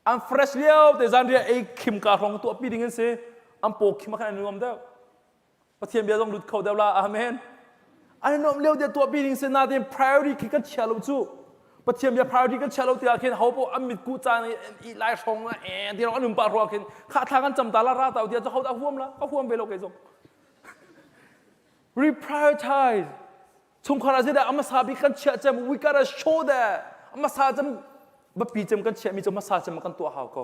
Speaker 2: Am fresh liao te zan ria ei khim ka rong tua pi ding se. Am po khim khan nuam da. Pathiam bia zong lut khau da la amen. อันนั้นเลี้ยวเดียตัวปีนิงเสนาเดีย priority คิดกันเชียร์เราจู่ปะเทียมยา priority กันเชียร์เราเดียเข็นเขาบอกมิดกูจานอีไลชงนะเดี๋ยวเราหนุ่มปารัวเข็นข้าทางกันจำตาละราตาเดียจะเขาตาห่วมละเขาห่วมไปโลกไอ้ทรง reprioritize ชงคาราเซดาอามาซาบิกันเชียร์จำ we gotta show that อามาซาจำบัปีจำกันเชียร์มีจำมาซาจำมากันตัวหาวก็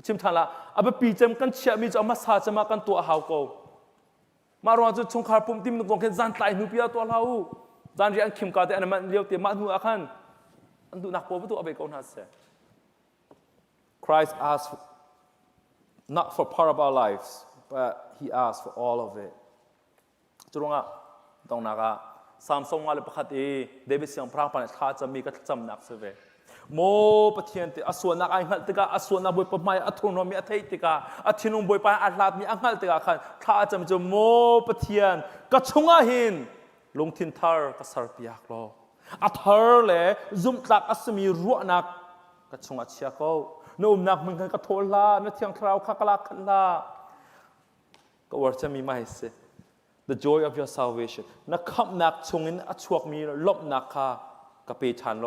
Speaker 2: ชิมทานละอาบัปีจำกันเชียร์มีจำมาซาจำมากันตัวหาวก็มารวมจุดชงคาปุ่มติมตรงกันจันไตนุพิยาตัวเราจันเรียนคิมกาเตอันมันเลี้ยวเตียมาหนูอาคันอันดูนักปวดตัวเอาไปก่อนฮัสเซ่ Christ asked not for part of our lives but he asked for all of it จุดงะตรงนักสามสองอะไรประคัตเอเดวิดเสียงพระพันธ์ข้าจะมีกระจำนักเสวโมปะเทียนติอส่วนนักไอ้หัลติกาอส่วนนักบวยปะไม้อัตโนมีอัตติกาอัตถินุบวยปะอัลลาดมีอังหัลติกาขันข้าจะมีจโมปะเทียนกระชงอาหินลงทินทาร์กระสารพิยากโลอัทาร์เล่ซุมตักอัศมีรัวนักกระชงอาเชียโกนุ่มนักมึงกันกระโทลาเนื้อเทียงคราวข้ากลาขันลาก็ว่าจะมีไม่เส the joy of your salvation นักขับนักชงอินอัชวกมีลบนักข้ากระเปชันโล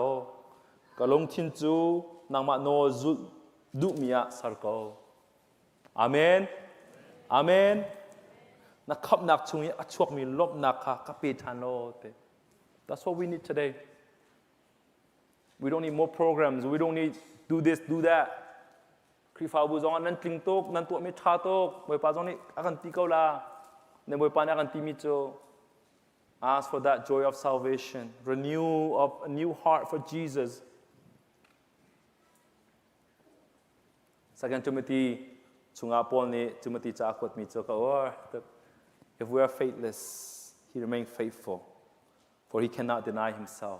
Speaker 2: ก็ลงทินจูนางมาโนจุดุมียสารโกอาเมนอาเมนนักขับนักชงอินอัชวกมีลบนักข้ากระเปชันโลเต That's what we need today we don't need more programs we don't need do this do that คริฟาบูจงนั้นติงโตกนั้นตัวไม่ชาโตกบอยปาจงนี้อากันตีเกาลาในบอยปาอากันตีมิโจ ask for that joy of salvation renew of a new heart for Jesus Second Timothy ชงอาปอลนี้ Timothy จะกดมิโจก็ว่า if we are faithless he remains faithful for he cannot deny himself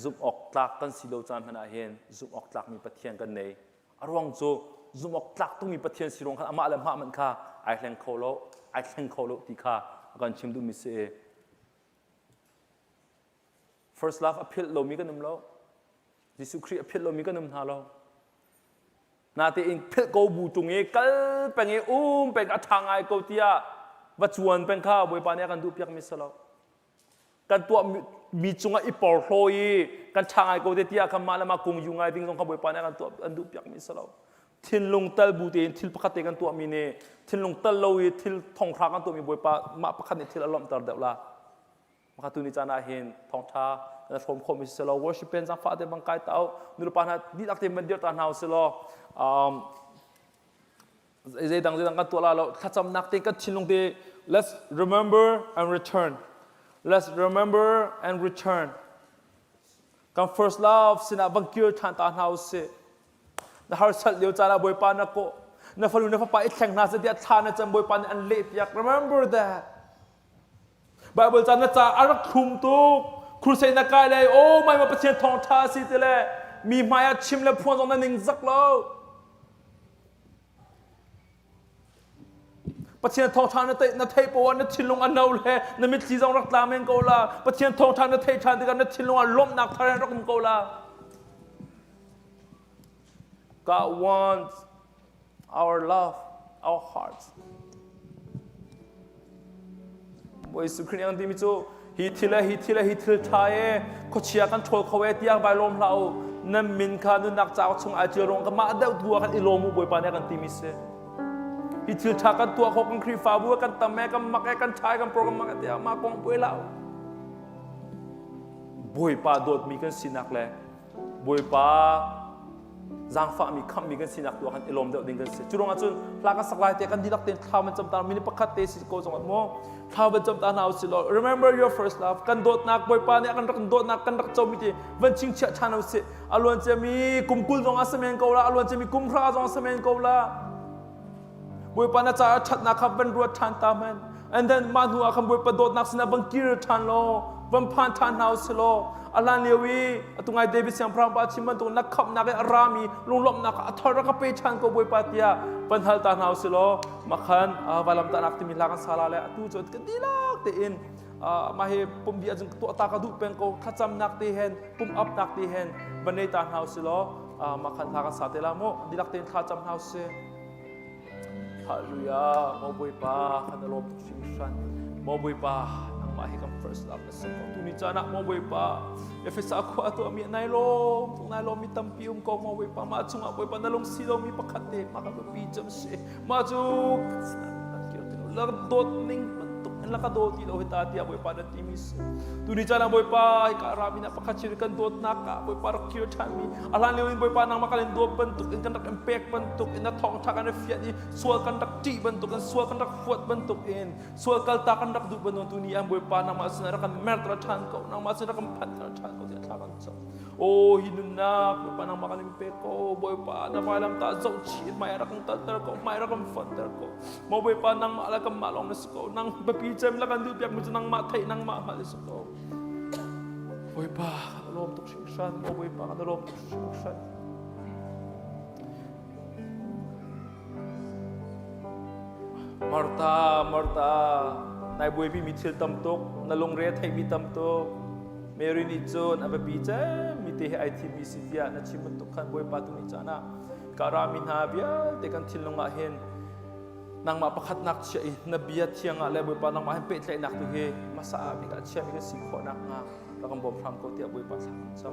Speaker 2: ซุมออกตากกันสิโลจานพนาเห็นซุมออกตากมีปะเทียนกันในอารวงโจซุมออกตากต้องมีปะเทียนสิลงขันอามาเลมหามันค่ะไอแหงโคโลที่ค่ะกันชิมดูมิเซ First love อภิลโลมีกันนุ่มโลยิสุคริอภิลโลมีกันนุ่มฮาโลนาทีอิงพิลโกบูจุงเอกัลเป็นเอเป็นอัฐางไอโกติยาวัจวนเป็นข้าวบวยปานเอกันดูเปียกมิสโลกันตัวมีจงอีปอลโฮยกันทางไอโกเตียคำมาแล้วมาคงยุงไอดิ้งตรงขบวยปานกันตัวอันดูเปียกมิสลาวทินลงเตลบูเตนทิลประคัตกันตัวมีเนทินลงเตลโลยทิลทองครากันตัวมีบวยปามาประคัตทิลอารมณ์ตลอดเดวลามาคัตุนิจานาเห็นทองท้าและพรมคมิสลาว worship เป็นสังฟาเดบังกายเต้านุรปานาดิลักเตมันเดียวตาหนาวสลอเจดังกันตัวเราถ้าจำนักเตกันทินลงเต let's remember and return Let's remember and return. Kan first love sina bangkir than ta hau se. Na har sal liu cha la boy pa na ko. Na falu na pa ithang na sa dia tha na cham boy pa an le piak. Remember that. Bible chan na cha arak khum tu. Khru sei na kai lai oh mai ma pathian thong tha si te le. Mi maya chim le phon jong na ning zak lo. ปะเทียนทองทานนั่นเตนั่นเทปวันนั่นทิ้งลงอันเน่าเลยนั่นมิตรจีจงรักตามเองกูละปะเทียนทองทานนั่นเททานที่กันนั่นทิ้งลงอันล้มหนักทารักมึงกูละ God wants our love our hearts บริสุทธิ์คริสต์ที่มิจูฮิทิเลทายเขาเชียร์กันโชว์เขาเวทียงใบลมเรานั่นมินคานุนักจากชงอาเจรงกันมาเดาตัวกันอิโลมุบวยปานเนี่ยกันตีมิเซฮิทิลทากันตัวเขากันครีฟาบัวกันตะแม่กันมักกันชายกันโปรกันมักเดียมากองป่วยเหล่าบวยปาโดดมีกันสินักเลยบวยปาจางฟ้ามีคำมีกันสินักตัวกันอิโลมเดียวดิ้งกันเสียจุดรงอาจุนพลากันสักลายเตะกันดีลักเตนท้ามันจำตามินิปะคัตเตสิโกจงอัดโมท้ามันจำตาหนาวสิโล remember your first love กันโดดนักบวยปาเนี่ยกันรักโดดนักกันรักเจ้ามิติวันชิงเชี่ยชาญเอาสิอารมณ์จะมีกุมกุลจงอาสเมนกูละอารมณ์จะมีกุมพระจงอาสเมนกูละบวยปานาจาชัดนักขับเป็นรัวทันตามัน and then มาหัวคำบวยปาโดดนักสินะบังกีร์ทันโลบังพันทันหาวสิโลอัลลันเลวีตุงไอเดวิดเสียงพระบาชิมันตุงนักขับนักอารามีลุงลบนักอัทธรกเปชันก็บวยปาตียปัญหาทันหาวสิโลมาขันวาลัมตานักที่มีหลักสาระเลยตุจดกันดีลักเตอินมาเฮปุ่มเบียจึงตัวตากระดูกเป็นก็ขจำนักตีเห็นปุ่มอัพนักตีเห็นบันในทันหาวสิโลมาขันหลักสาเตลาโมดีลักเตนขจำหาวสิฮาเลลูยาโมบุยปาขันลมทุกสิ่งชันโมบุยปานังมา mahi kam first love na sako. Tuni jana mo boy pa. Efesa ako ato ami nailom, tung nailom mi tampium ko mo boy pa. Matsunga boy pa nalong silom mi pakate, makapapijam si. Matsuk. Lardot ning bentuk en lakadot ilo hitati boy pa na timis. Tuni jana boy pa ikarami na pakachir kan dot naka boy pa rakir tami. Alan lewin boy pa nang makalin dot bentuk en kan rak empek bentuk en na Thawngṭha kan fiat ni sual kan rak ti bentuk en sual kan rak fuat bentuk en sual kal ta kan rak du bentuk tuni am boy pa nang masna kan mertra than ko nang masna kan patra than ko dia thakan so. Oh hinunak boy pa nang makalin peko boy pa na malam ta zau chi mai rak ang tatar ko mai rak ang fatar ko. Mo boy pa nang malakam malong na ko nang bapijam la kan du piak mo nang mathai nang mahalis ko. Boy pa kalom tok singsan mo boy pa kalom tok singsan. Marta, nai boy pi mitil tamtok, nalong red hay mi tamtok. Mary ni John, aba pija, miti hay ITBC dia na Chim kan boy patung ni jana. Karamin habia, tekan tilong ahin. Nang mapakatnak siya na biat siya nga boy pa nang mahimpit lay nak tu he. Masaabi ka siya mi ka sikho nak nga. Lakang bom from ko tiya boy pa sa.